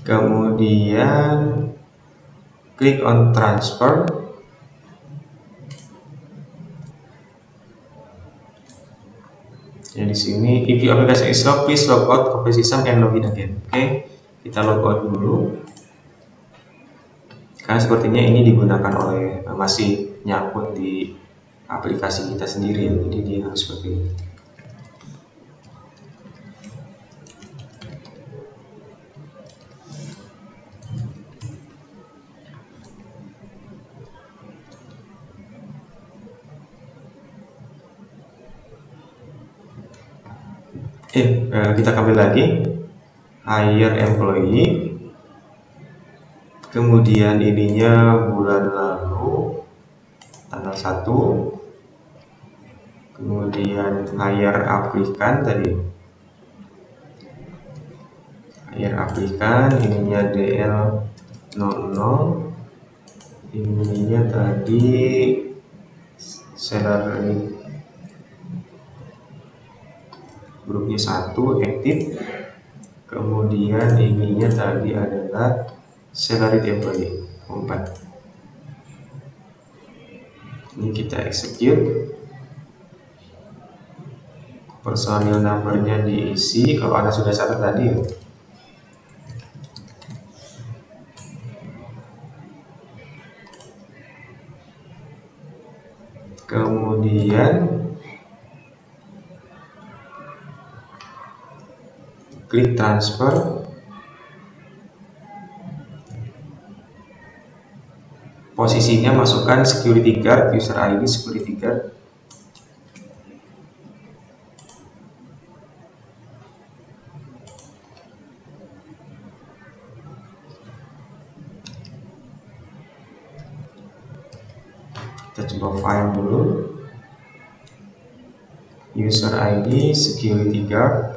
kemudian klik on transfer. Ya, di sini if your application is locked, please log out of the system and login again. Oke, kita log out dulu. Karena sepertinya ini digunakan oleh masih nyangkut di aplikasi kita sendiri, jadi dia harus seperti ini. Kita kembali lagi, hire employee, kemudian ininya bulan lalu tanggal 1, kemudian hire applicant tadi, hire applicant ininya DL00, ininya tadi salary grupnya 1 aktif, kemudian ininya tadi adalah salaried employee 4. Ini kita execute, personil numbernya diisi kalau Anda sudah catat tadi. Kemudian klik transfer, posisinya masukkan security guard, user ID security guard, kita coba find dulu, user ID security guard,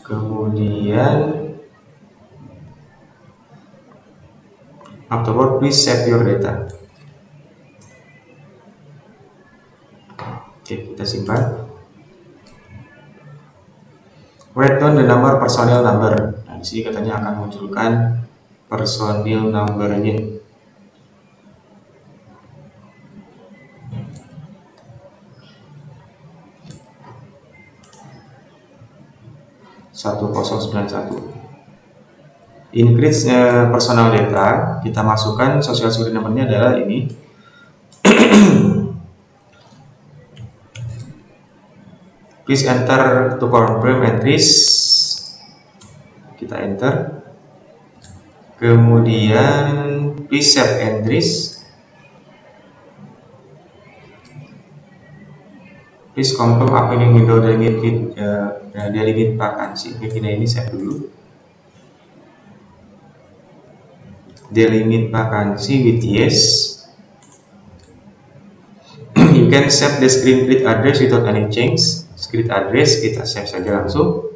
kemudian afterward please save your data. Oke, kita simpan. Write down the number personil number. Nah, di sini katanya akan munculkan personil numbernya. 1091. Increase personal data, kita masukkan social security number-nya adalah ini. Please enter to confirm entries. Kita enter. Kemudian please save entries. Please confirm opening window delimit vacancy. Ini save dulu. Delimit vacancy with yes. You can save the screen grid address without any change. Grid address kita save saja langsung.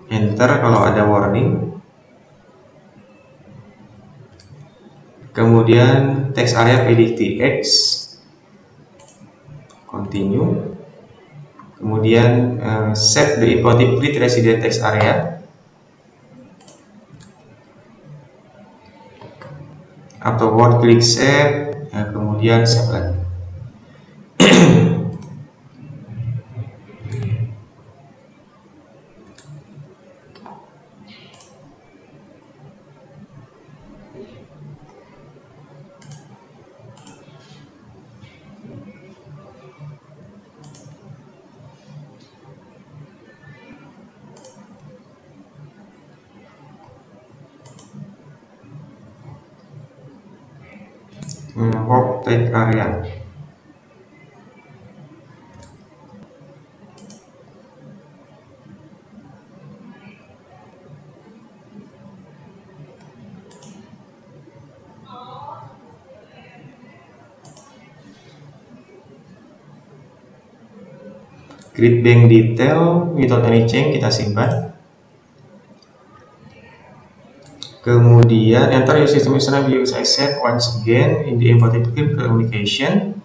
Enter kalau ada warning. Kemudian text area pilih TX. Continue. Kemudian set the imported grid resident text area. Afterward klik save, kemudian save lagi. Work text area. Grid bank detail without any change kita simpan. Kemudian enter your system username use asset once again in the imported grid communication.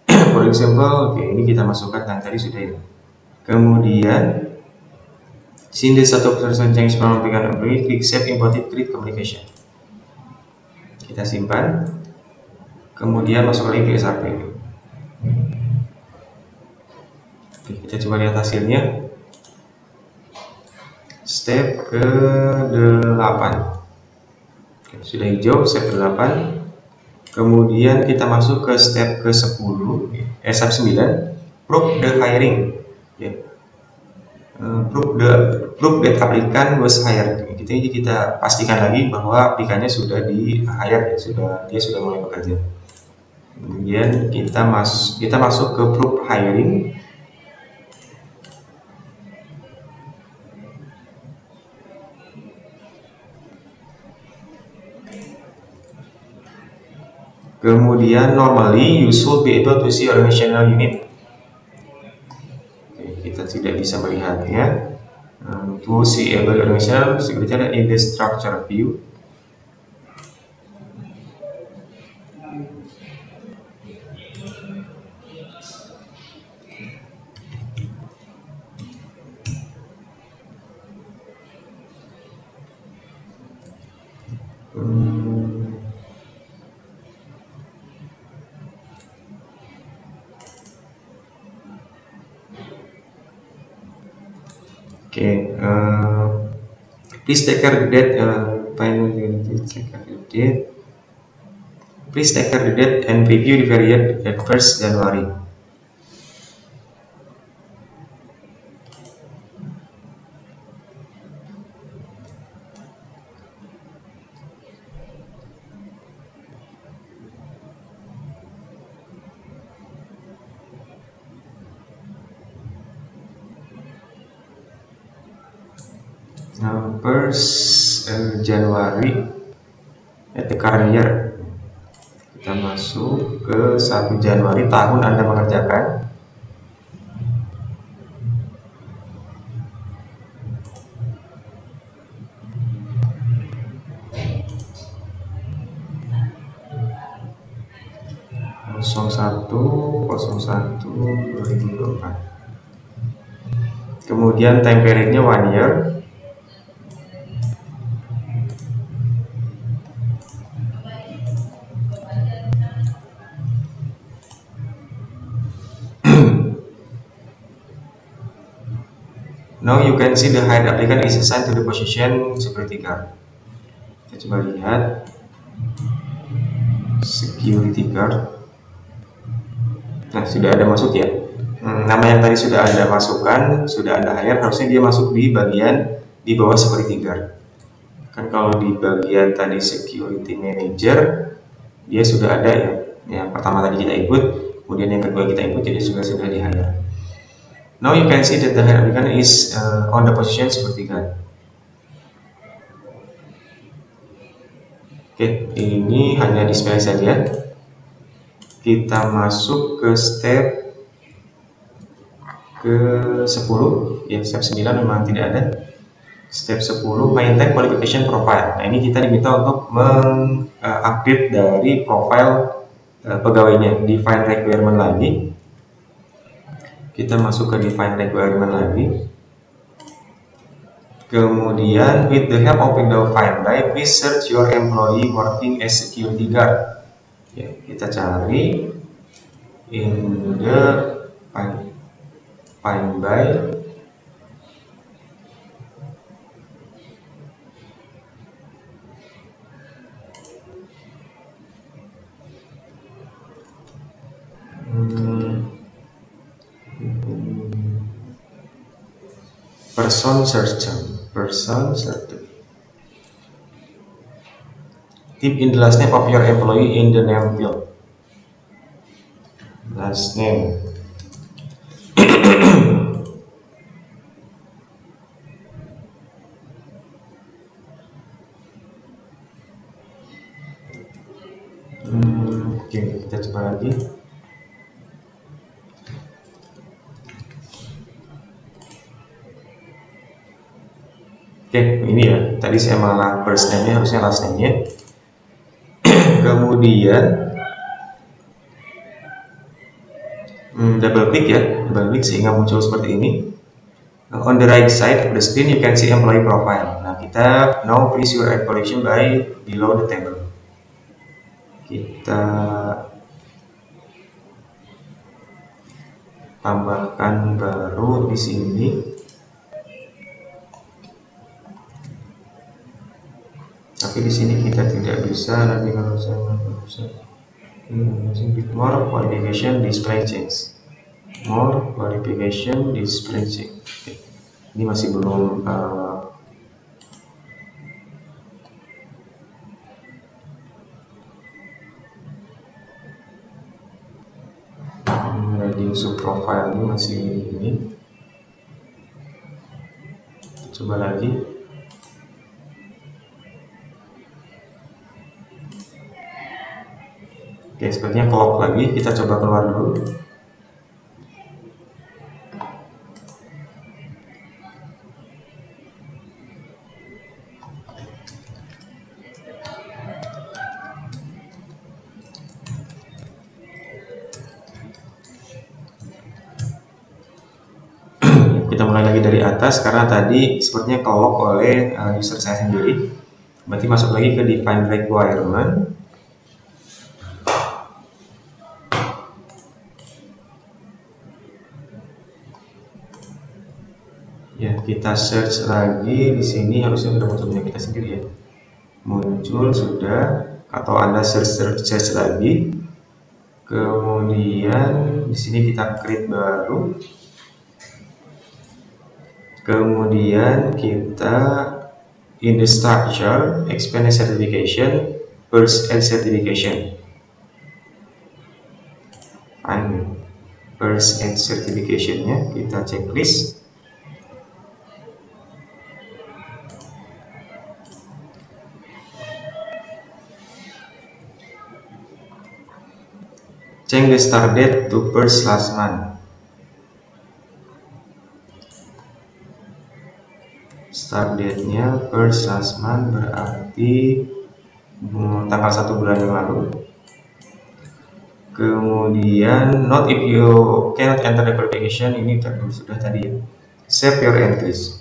For example, oke, ini kita masukkan yang tadi sudah ini. Kemudian since the satu person change from application employee, klik save imported grid communication. Kita simpan. Kemudian masuk lagi ke SAP. Oke, kita coba lihat hasilnya. Step ke-8. Sudah hijau, step ke-8. Kemudian kita masuk ke step ke-10, step 9, prove the hiring. Prove that applicant was hired. Kita pastikan lagi bahwa aplikannya sudah di hire, dia sudah mulai bekerja. Kemudian kita masuk ke prove hiring. Kemudian normally you should be able to see organizational unit. Kita tidak bisa melihatnya. To see able organizational secretary in the structure view. Please take care the date. Please take care the date and review the period at 1st January. Januari at the current year. Kita masuk ke 1 Januari tahun Anda mengerjakan. (01/01/2024). Kemudian time periodnya 1 year. Now you can see the hired applicant is assigned to the position security guard. Kita coba lihat security guard. Nah, sudah ada masuk ya. Nama yang tadi sudah Anda masukkan, sudah Anda hire, harusnya dia masuk di bagian di bawah security guard. Kan kalau di bagian tadi security manager, dia sudah ada ya. Yang pertama tadi kita input, kemudian yang kedua kita input, jadi sudah di hire. Now you can see that the hired applicant is on the position security guard. Oke, ini hanya display saja. Kita masuk ke step ke-10 ya, step 9 memang tidak ada. Step 10 maintain qualification profile. Nah, ini kita diminta untuk mengupdate dari profile pegawainya. Define requirement lagi. Kita masuk ke define requirement lagi. Kemudian with the help of window find by, please search your employee working as security guard. Ya, kita cari in the find by person search. Type in the last name of your employee in the name field. Last name. Oke, kita coba lagi. Oke, ini ya. Tadi saya malah first name-nya, harusnya last name-nya. Kemudian double click sehingga muncul seperti ini. On the right side of the screen you can see employee profile. Nah, kita now place your collection by below the table. Kita tambahkan baru di sini. Tapi di sini kita tidak bisa, nanti kalau saya bisa more qualification display change. More qualification display change. Oke. Ini masih belum reduce profile ini masih ini. Coba lagi. Oke, sepertinya clock lagi. Kita coba keluar dulu. Kita mulai lagi dari atas karena tadi sepertinya kelock oleh user saya sendiri. Berarti masuk lagi ke define requirement. Ya, kita search lagi di sini, harusnya sudah muncul punya kita sendiri ya. Muncul sudah, atau Anda search lagi. Kemudian di sini kita create baru. Kemudian kita in the structure expand certification, first and certification. First and certification-nya kita checklist. Change the start date to first last month. Start date-nya first last month berarti tanggal 1 bulan yang lalu. Kemudian not if you cannot enter the qualification, ini sudah tadi ya. Save your entries.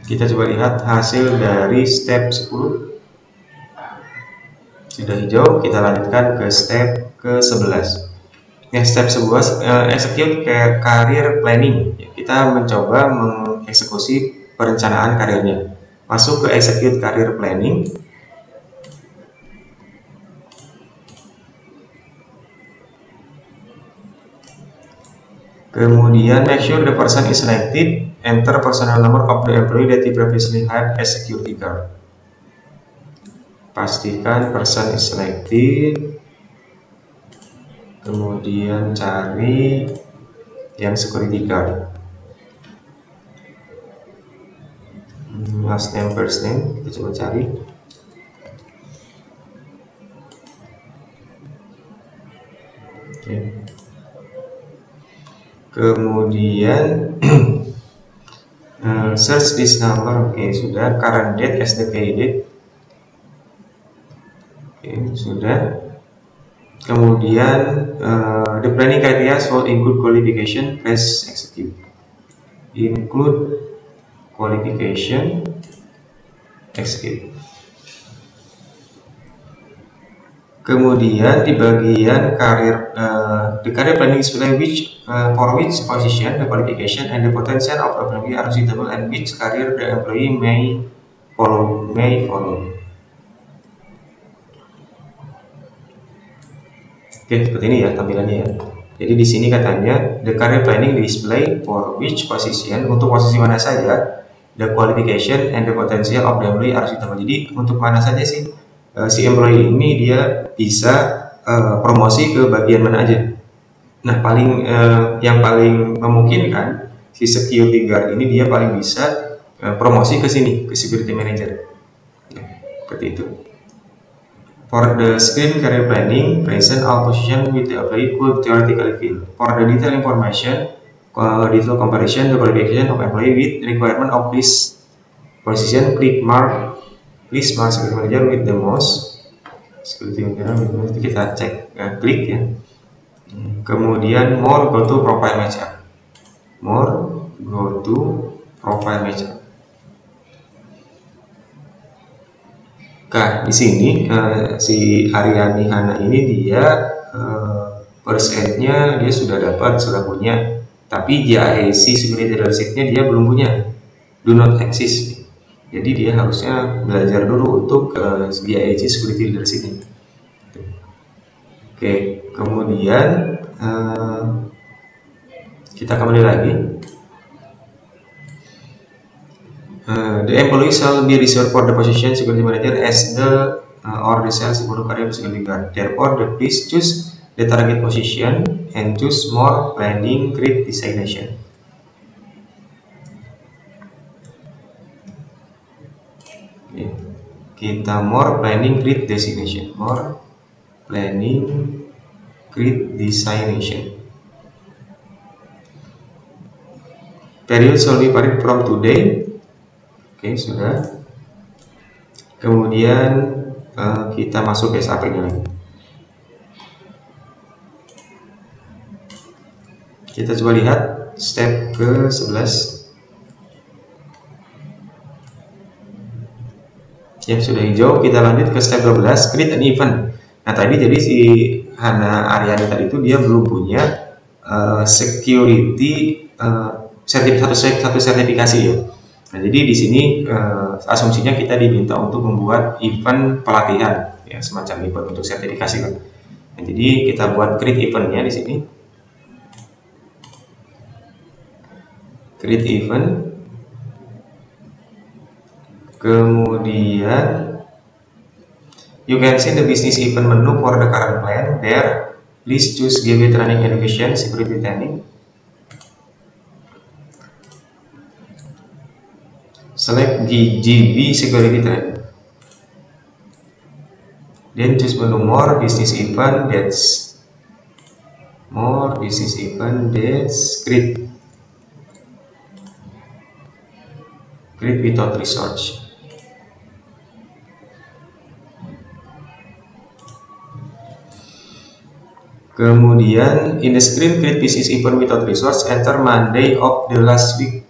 Kita coba lihat hasil dari step 10. Sudah hijau, kita lanjutkan ke step ke-11. Ya, step sebuah execute career planning. Ya, kita mencoba mengeksekusi perencanaan karirnya. Masuk ke execute career planning. Kemudian make sure the person is selected. Enter personal number of the employee that you previously had as security guard. Pastikan person is selected. Kemudian cari yang security guard. Last name, first name, kita coba cari. Oke. Kemudian search this number. Oke, sudah. Current date as the pay date. Oke, sudah. Kemudian the planning criteria will include qualification. Press execute. Include qualification. Execute. Kemudian di bagian karir, the career planning display which for which position the qualification and the potential of the employee are suitable and which career the employee may follow. Oke, seperti ini ya tampilannya ya. Jadi di sini katanya the career planning display for which position, untuk posisi mana saja, the qualification and the potential of the employee are suitable. Jadi untuk mana saja sih si employee ini dia bisa promosi ke bagian mana aja. Nah, yang paling memungkinkan si security guard ini dia paling bisa promosi ke sini, ke security manager. Nah, seperti itu. For the screen career planning, present all position with the employee could theoretically fill. For the detailed information, detailed comparison the qualification of employee with requirement of this position, click mark list security manager with the most security manager. Kita cek klik ya. Kemudian more, go to profile matchup. More, go to profile matchup. Nah, di sini si Aryani Hana ini dia first aid-nya dia sudah punya, tapi JAEC security leadership-nya dia belum punya, do not exist. Jadi dia harusnya belajar dulu untuk JAEC security leadership-nya. Oke, kemudian kita kembali lagi. The employee shall be reserved for the position security manager as the or the sales career security guard. Therefore, please choose the target position and choose more planning grid designation. Okay. Kita more planning grid designation. More planning grid designation. Period shall be varied from today. Oke, sudah. Kemudian kita masuk ke SAP-nya lagi. Kita coba lihat step ke-11. Ya, sudah hijau. Kita lanjut ke step 12, create an event. Nah, tadi jadi si Hana Aryani tadi itu dia belum punya security satu sertifikasi ya. Nah, jadi di sini asumsinya kita diminta untuk membuat event pelatihan, ya semacam event untuk sertifikasi kan. Nah, jadi kita buat create eventnya di sini. Create event. Kemudian you can see the business event menu for the current plan. There, please choose GW training education security training. Select GB security training. Then choose menu more business event, that's create without research. Kemudian in the screen create business event without resource, enter Monday of the last week.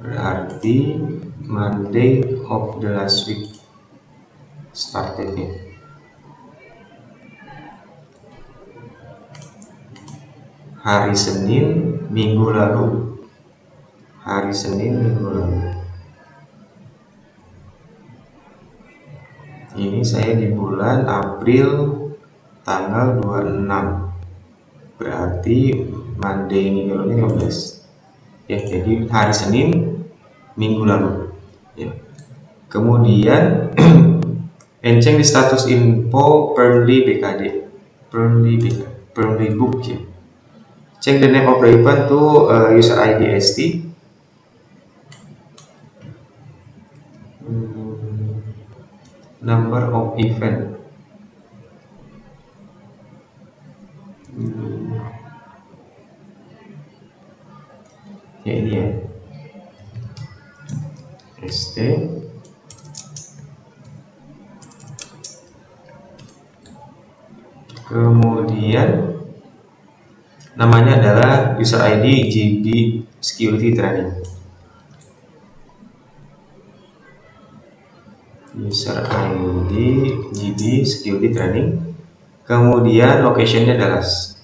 Berarti Monday of the last week start date-nya. hari Senin minggu lalu. Hari Senin minggu lalu. Ini saya di bulan April tanggal 26. Berarti Monday minggu lalu 15. Ya, jadi hari Senin minggu lalu. Ya. Kemudian enceng di status info Permly BKD, Permly book ya. Check the name of the event to user ID ST. Number of event. Ya ini ya. ST. Kemudian namanya adalah user ID GB Security Training. User ID GB Security Training. Kemudian locationnya Dallas.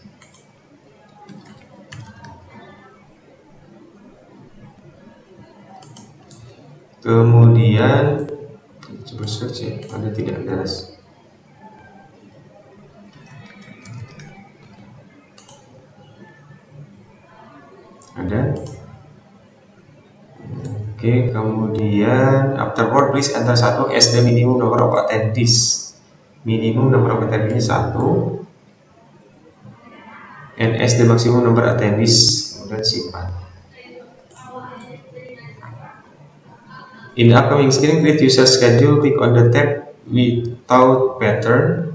Kemudian coba search ya, ada tidak Dallas. Ada. Oke, kemudian afterward please enter 1 as the minimum number of attendees. Minimum number of attendees 1 and as the maximum number of attendees. Kemudian simpan. In the upcoming screen, create user schedule. Click on the tab without pattern.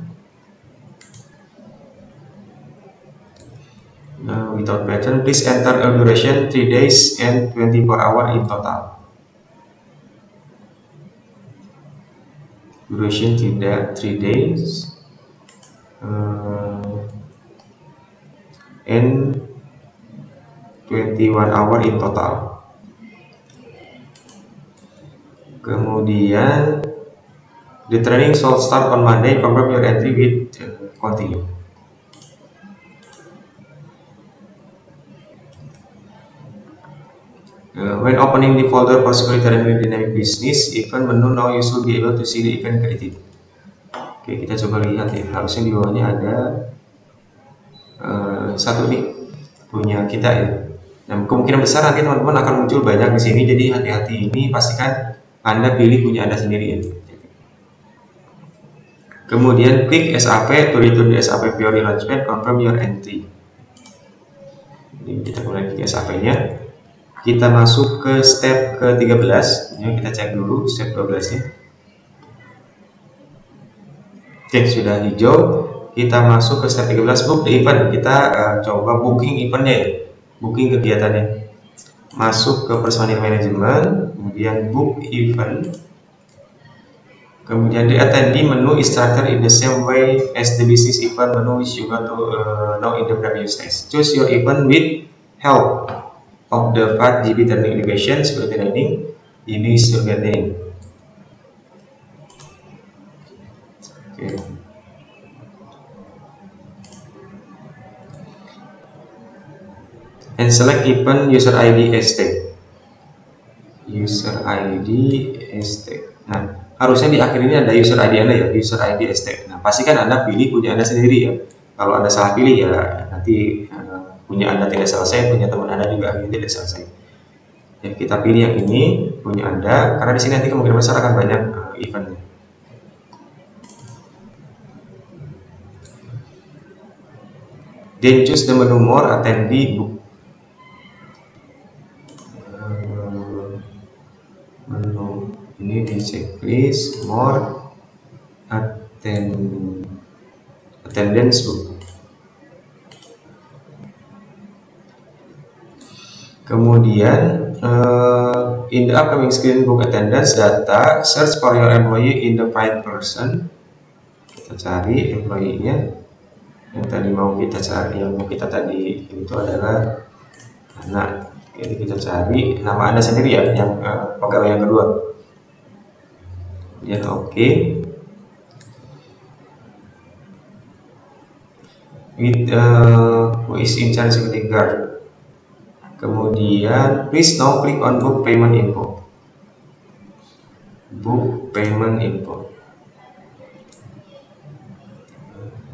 Without pattern, please enter a duration 3 days and 24 hours in total. Duration 3 days and 21 hours in total. Kemudian the training shall start on Monday. Confirm your entry with continue. When opening the folder for security training dynamic business event menu, now you should be able to see the event created. Oke, kita coba lihat ya. Harusnya di bawahnya ada satu nih punya kita ya. Nah, kemungkinan besar nanti teman-teman akan muncul banyak di sini. Jadi hati-hati, ini pastikan Anda pilih punya Anda sendiri ya. Kemudian klik SAP to return the SAP Fiori Launchpad, confirm your entry. Ini kita mulai klik SAP-nya. Kita masuk ke step ke-13. Ini kita cek dulu step 12-nya. Oke, sudah hijau. Kita masuk ke step 13, book the event. Kita coba booking eventnya ya. Booking kegiatannya. Masuk ke personal management, kemudian book event, kemudian the attendee menu is structured in the same way as the business event menu which you got to know in the previous stage. Choose your event with help of the 5 GB training innovation, security training, ini security training. Okay. And select event user ID ST. User ID ST. Nah, harusnya di akhir ini ada user ID Anda ya, user ID ST. Nah, pastikan Anda pilih punya Anda sendiri ya. Kalau Anda salah pilih ya nanti punya Anda tidak selesai, punya teman Anda juga akhirnya tidak selesai. Jadi kita pilih yang ini punya Anda, karena di sini nanti kemungkinan besar akan banyak eventnya. Then choose the menu more attendee book. Menu ini di checklist more attendance book. Kemudian in the upcoming screen book attendance data, search for your employee in the find person. Kita cari employee-nya yang tadi mau kita cari, yang mau kita tadi itu adalah anak. Jadi kita cari nama Anda sendiri ya, yang pegawai yang kedua. Ya, oke. with who is in charge security guard. Kemudian please now click on book payment info. Book payment info.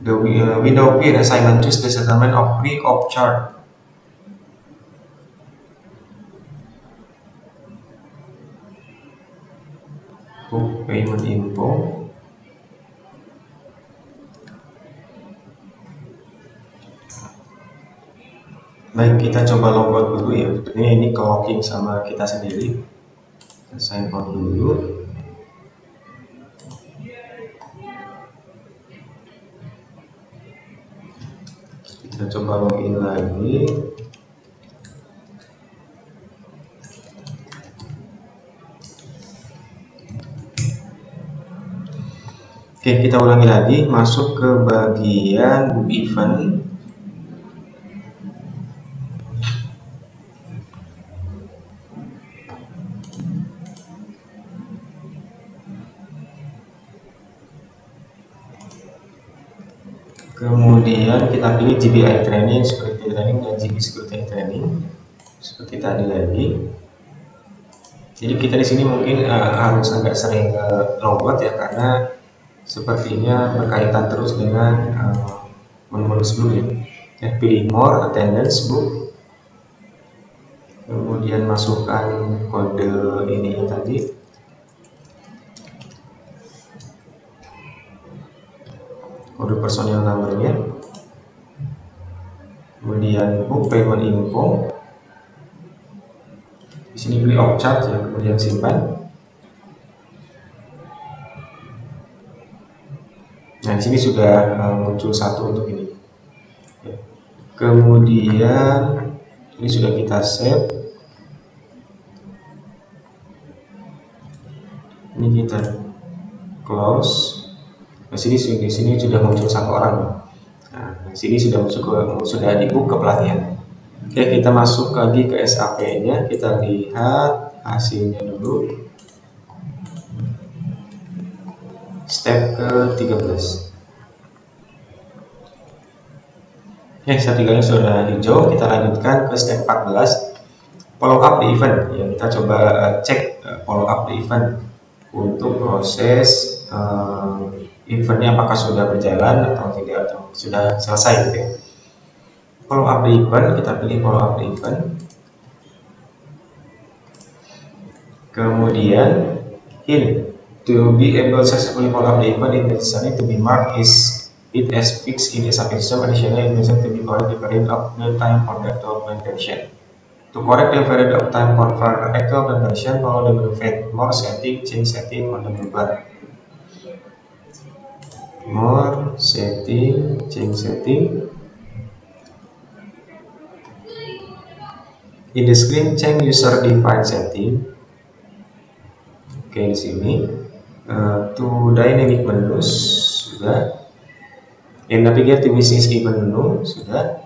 The window appear assignment, choose the settlement of free of charge. Book payment info. Baik, kita coba logout dulu ya. Ini login sama kita sendiri. Kita sign out dulu. Kita coba login lagi. Oke, kita ulangi lagi, masuk ke bagian book event. Kemudian kita pilih GBI training, security training, dan GB security training seperti tadi lagi. Jadi kita di sini mungkin harus agak sering logout ya, karena sepertinya berkaitan terus dengan menu sebelumnya. Ya, pilih more, attendance, book, kemudian masukkan kode ini tadi. Kode personil numbernya, kemudian book payment info. Di sini pilih off charge ya, kemudian simpan. Nah, di sini sudah muncul satu untuk ini. Kemudian ini sudah kita save. Ini kita close. Di sini sudah muncul satu orang. Nah, di sini sudah dibook ke pelatihan. Oke, kita masuk lagi ke SAP-nya. Kita lihat hasilnya dulu. Step ke-13. Oke, step 3 sudah hijau. Kita lanjutkan ke step 14. Follow up the event. Ya, kita coba cek follow up the event untuk proses eventnya apakah sudah berjalan atau tidak, atau sudah selesai gitu ya. Follow up the event, kita pilih follow up the event. Kemudian hint, to be able to successfully follow up the event, it necessary to be marked it as fixed in the SAP system. Additionally, it necessary to be correct the period of the time for the actual implementation. To correct the period of time for actual implementation, follow the menu more setting, change setting on the menu bar. More setting, change setting. In the screen, change user defined setting. Oke, di sini to dynamic menus sudah. In navigate to business event menu sudah.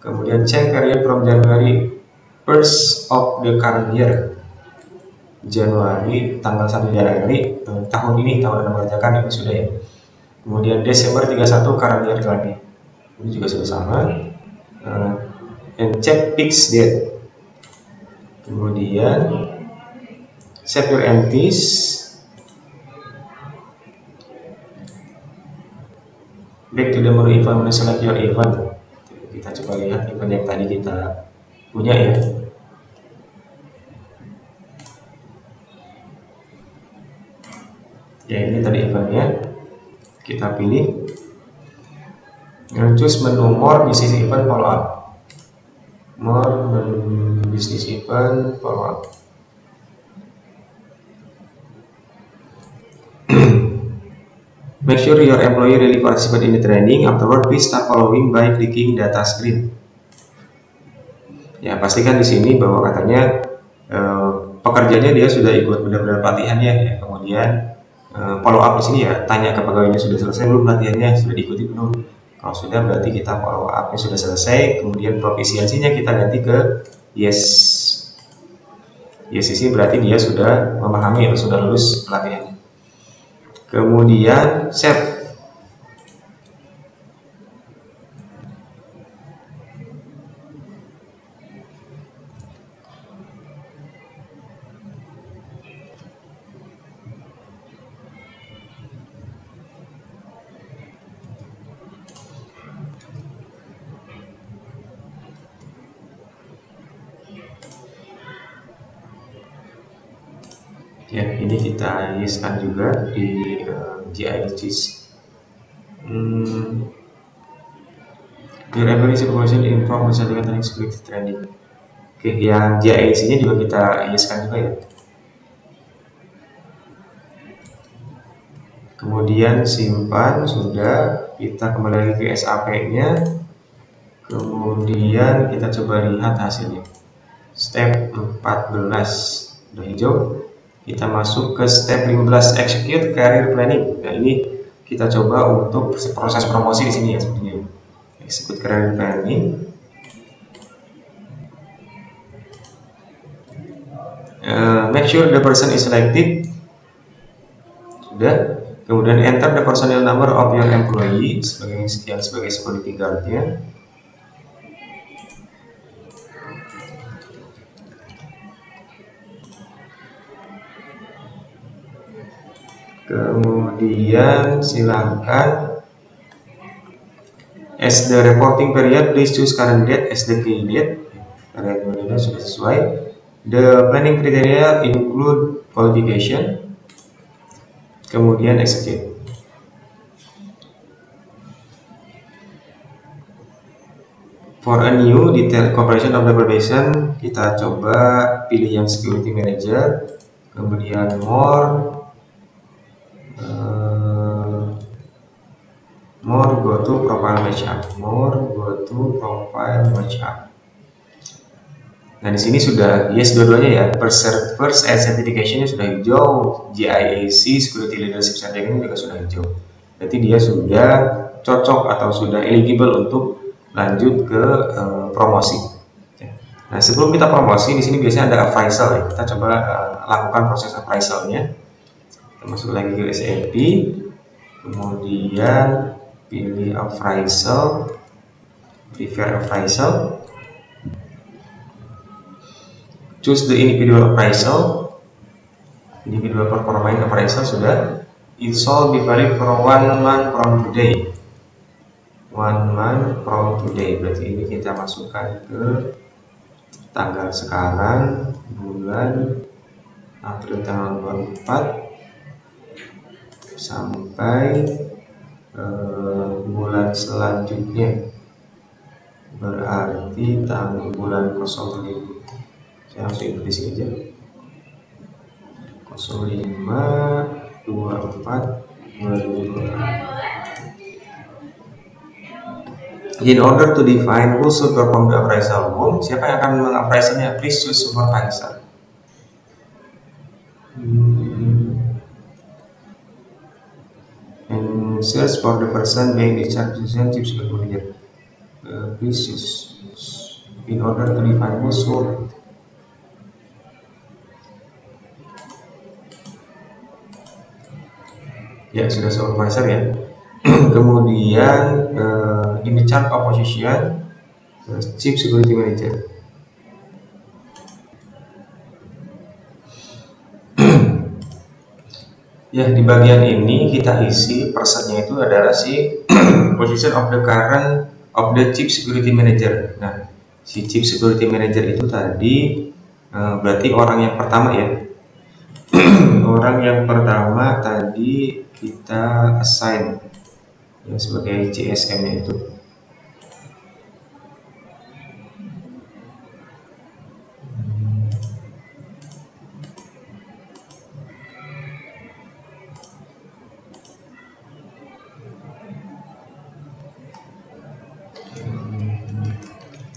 Kemudian change period from January 1st of the current year. Januari, tanggal 1 Januari tahun ini, tahun Anda mengerjakan ini sudah ya. Kemudian Desember 31 current year lagi. Ini juga sudah sama. And check fix date. Kemudian save your entities. Back to the menu event, select your event. Kita coba lihat event yang tadi kita punya ya. Ya, ini tadi eventnya. Kita pilih, choose menu more business event follow up. More menu business event follow up. Make sure your employee really participate in the training. Afterward, please start following by clicking data screen. Ya, pastikan di sini bahwa katanya pekerjanya dia sudah ikut benar-benar pelatihannya ya. Kemudian follow up di sini ya, tanya ke pegawainya sudah selesai belum latihannya, sudah diikuti belum. Kalau sudah berarti kita follow up-nya sudah selesai. Kemudian profisiensinya kita ganti ke yes. Yes ini berarti dia sudah memahami atau sudah lulus pelatihannya. Kemudian save. Ya, ini kita yeskan juga di GIS. Your every supervision inform misalnya teknik security training. Oke, yang GIS ini juga kita yeskan juga ya. Kemudian simpan, sudah. Kita kembali lagi ke SAP-nya. Kemudian kita coba lihat hasilnya. Step 14 udah hijau. Kita masuk ke step 15, execute career planning. Nah, ini kita coba untuk proses promosi di sini ya sepertinya. Execute career planning. Make sure the person is selected. Sudah. Kemudian enter the personnel number of your employee sebagai sekian sebagai security guard-nya. Kemudian silakan as the reporting period, please choose current date as the key date. Karena sudah sesuai. The planning criteria include qualification. Kemudian execute. For a new detailed cooperation of the probation, kita coba pilih yang security manager. Kemudian more go to profile matchup. Nah, di sini sudah yes dua-duanya ya. First and certification-nya sudah hijau, GIAC Security Leadership Certificate ini juga sudah hijau. Berarti dia sudah cocok atau sudah eligible untuk lanjut ke promosi. Nah, sebelum kita promosi, di sini biasanya ada appraisal ya. Kita coba lakukan proses appraisalnya. Kita masuk lagi ke SAP, kemudian pilih appraisal, prepare appraisal, choose the individual appraisal, individual performance appraisal sudah. Install be valid for 1 month from today. 1 month from today, berarti ini kita masukkan ke tanggal sekarang, bulan April tanggal 24 sampai bulan selanjutnya, berarti tanggal bulan 05. Saya langsung input di sini aja. 05/24/2024. In order to define who should perform the appraisal, siapa yang akan mengappraisalnya? Please choose supervisor. And search for the person being discharged as chief security manager. Please choose. In order to define who should. Ya, sudah supervisor ya. Kemudian in the chart of position, chief security manager. Ya, di bagian ini kita isi personnya itu adalah si position of the current of the chief security manager. Nah, si chief security manager itu tadi berarti orang yang pertama ya. Orang yang pertama tadi kita assign ya, sebagai CSM-nya itu.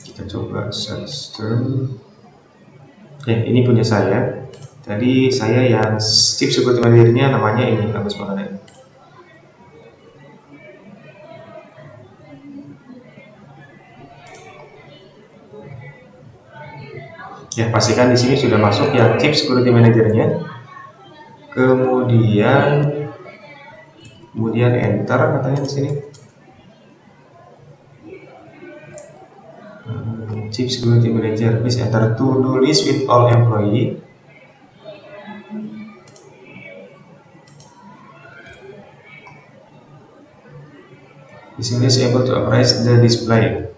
Kita coba search term. Oke, ini punya saya. Tadi saya yang chief security manager-nya namanya ini Agus Maulana. Ya, pastikan di sini sudah masuk yang chief security manager-nya. Kemudian enter katanya di sini. Chief security manager, please enter to-do list with all employee. This list able to appraise the display.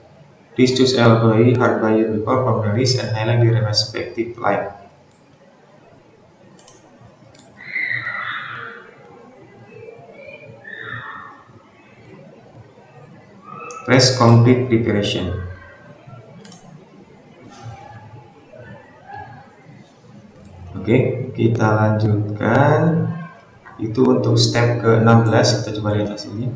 Please choose employee hardwire report from the list and highlight the respective line. Press complete preparation. Oke, kita lanjutkan. Itu untuk step ke-16, kita coba lihat hasilnya.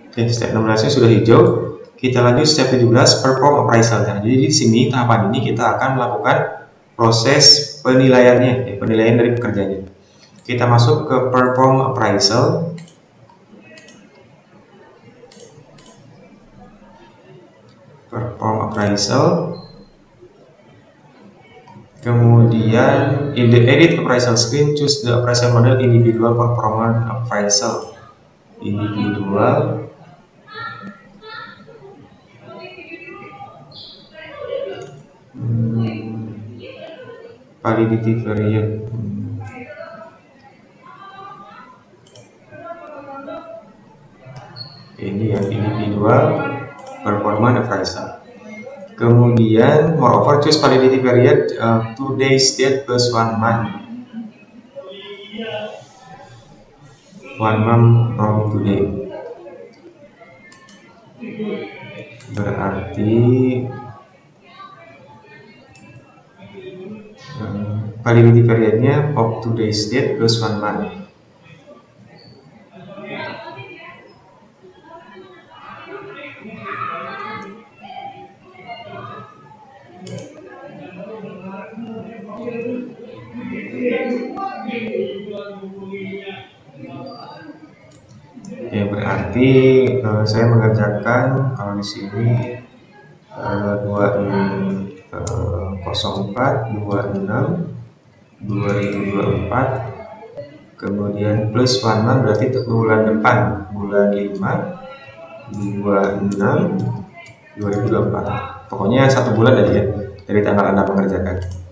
Oke, step 16-nya sudah hijau. Kita lanjut step 17, perform appraisal. Nah, jadi di sini tahapan ini kita akan melakukan proses penilaiannya, penilaian dari pekerjaannya. Kita masuk ke perform appraisal. Perform appraisal. Kemudian in the edit appraisal screen, choose the appraisal model individual performance appraisal. Individual validity period. Ini yang individual performance appraisal. Kemudian moreover choose validity period 2 days date plus 1 month. 1 month from today. Berarti validity periodnya of 2 days date plus 1 month. Ya, berarti saya mengerjakan kalau di sini 04 26 2024, kemudian plus 1 month berarti bulan depan, bulan 5 26 2024. Pokoknya 1 bulan tadi ya, dari tanggal Anda mengerjakan.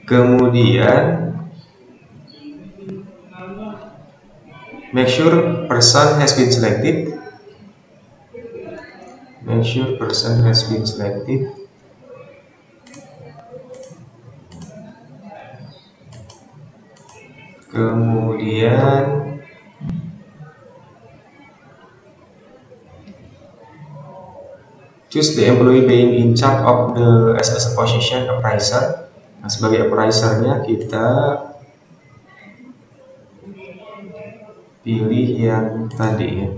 Kemudian make sure person has been selected. Make sure person has been selected. Kemudian choose the employee being in charge of the as a position appraiser. Nah, sebagai appraisernya kita pilih yang tadi ya,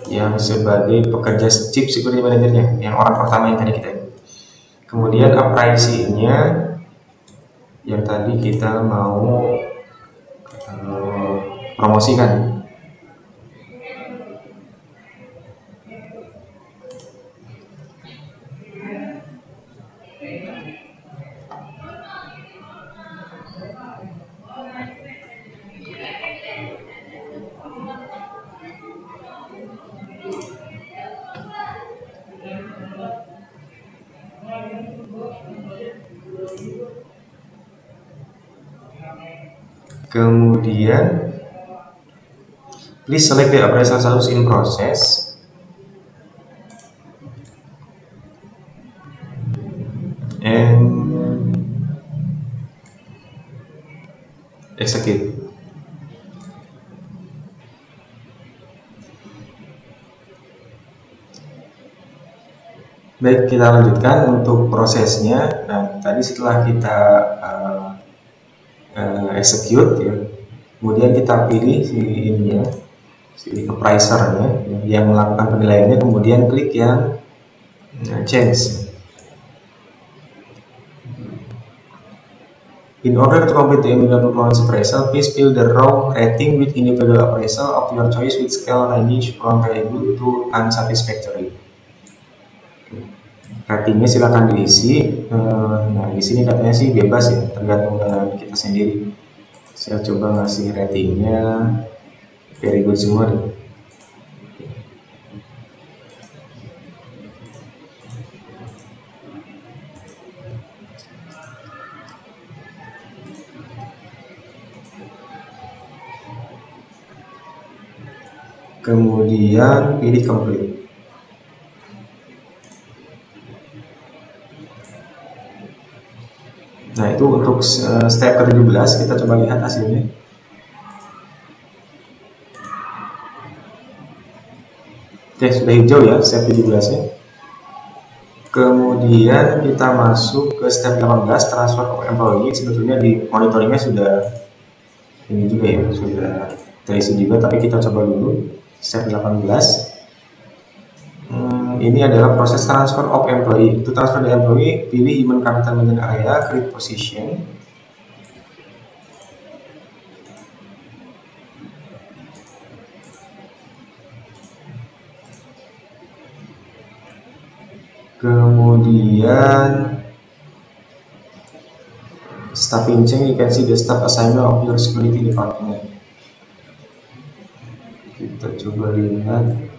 yang sebagai pekerja chief security managernya, yang orang pertama yang tadi kita. Kemudian appraising-nya yang tadi kita mau promosikan. Kemudian please select the appraisal status in process and execute. Baik, kita lanjutkan untuk prosesnya. Nah, tadi setelah kita execute ya, kemudian kita pilih si ini ya, si appraiser-nya yang melakukan penilaiannya, kemudian klik yang change. In order to complete the individual performance appraisal, please fill the raw rating with individual appraisal of your choice with scale range from very good to unsatisfactory. Ratingnya silakan diisi. Nah, di sini katanya sih bebas ya, tergantung dengan kita sendiri. Saya coba ngasih ratingnya very good semua deh. Kemudian pilih complete. Nah, itu untuk step ke-17 kita coba lihat hasilnya. Oke, sudah hijau ya step 17-nya. Kemudian kita masuk ke step 18, transfer of employee. Sebetulnya di monitoringnya sudah ini juga ya, sudah terisi juga, tapi kita coba dulu step 18. Ini adalah proses transfer of employee. Itu transfer the employee, pilih human capital management area, create position. Kemudian staffing change, you can see the staff assignment of your security department. Kita coba lihat.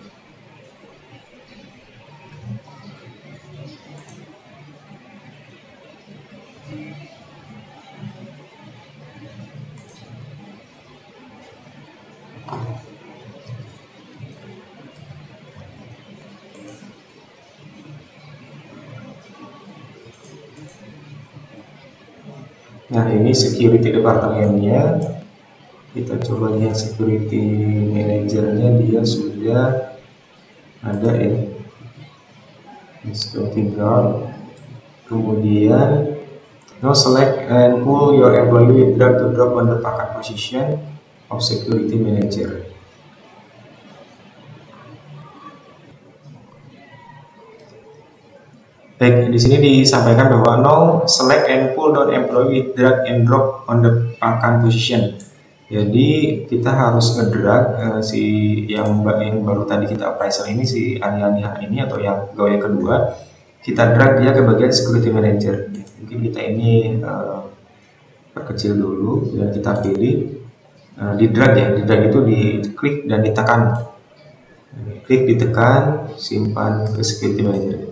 Nah, ini security departemennya. Kita coba lihat security manajernya, dia sudah ada ya, security guard. Kemudian now select and pull your employee with drag to drop on the vacant position of security manager. Baik, di sini disampaikan bahwa now select and pull down employee with drag and drop on the vacant position. Jadi kita harus ngedrag si yang baru tadi kita appraisal ini, si Ania ini atau yang pegawai kedua, kita drag dia ke bagian security manager. Mungkin kita ini perkecil dulu dan kita pilih di drag ya. Di drag itu diklik dan ditekan. Klik, ditekan, simpan ke security manager.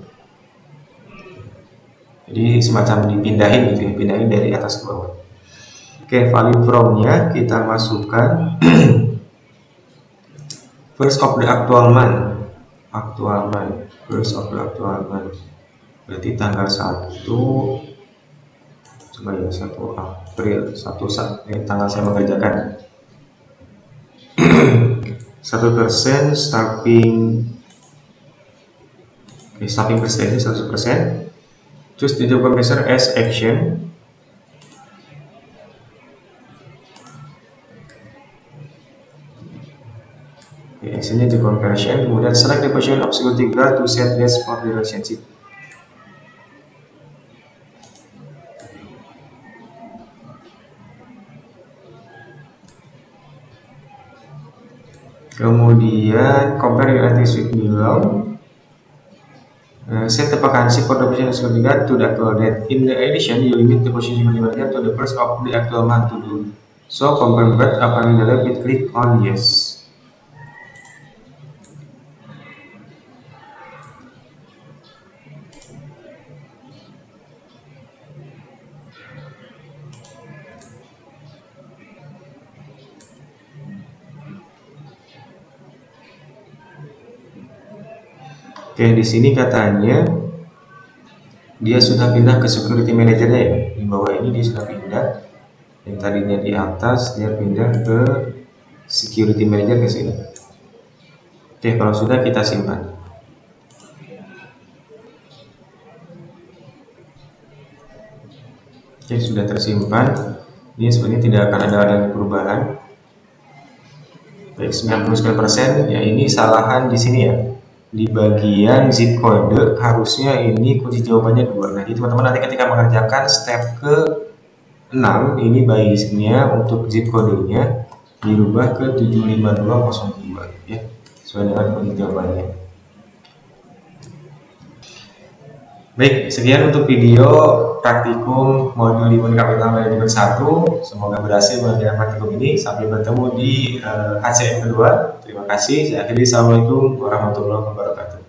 Jadi semacam dipindahin gitu, dipindahin dari atas ke bawah. Oke, value from-nya kita masukkan first of the actual month. First of the actual month. Berarti tanggal 1, coba ya, 1 April, tanggal saya mengerjakan. 1% staffing percentage 100%. Choose the job compressor as action. Actionnya job compression. Kemudian select the position of security guard to set this for the relationship. Kemudian compare your entries with below. Set the vacancy for the position of security guard to the actual date. In the addition, you limit the position of security guard to the first of the actual month to do. So confirm that upon the left, click on yes. Oke, di sini katanya dia sudah pindah ke security manajernya ya. Di bawah ini dia sudah pindah. Yang tadinya di atas dia pindah ke security manager ke sini. Oke, kalau sudah kita simpan. Oke, sudah tersimpan. Ini sebenarnya tidak akan ada perubahan. Baik, 99%. Ya, ini kesalahan di sini ya. Di bagian zip kode harusnya ini kunci jawabannya 2. Nah, jadi teman-teman nanti ketika mengerjakan step ke-6 ini baiknya untuk zip kodenya dirubah ke 75202 ya, sesuai dengan kunci jawabannya. Baik, sekian untuk video praktikum modul Human Capital Management 1. Semoga berhasil mengerjakan praktikum ini. Sampai bertemu di HCM kedua. Terima kasih. Saya akhiri. Assalamualaikum warahmatullahi wabarakatuh.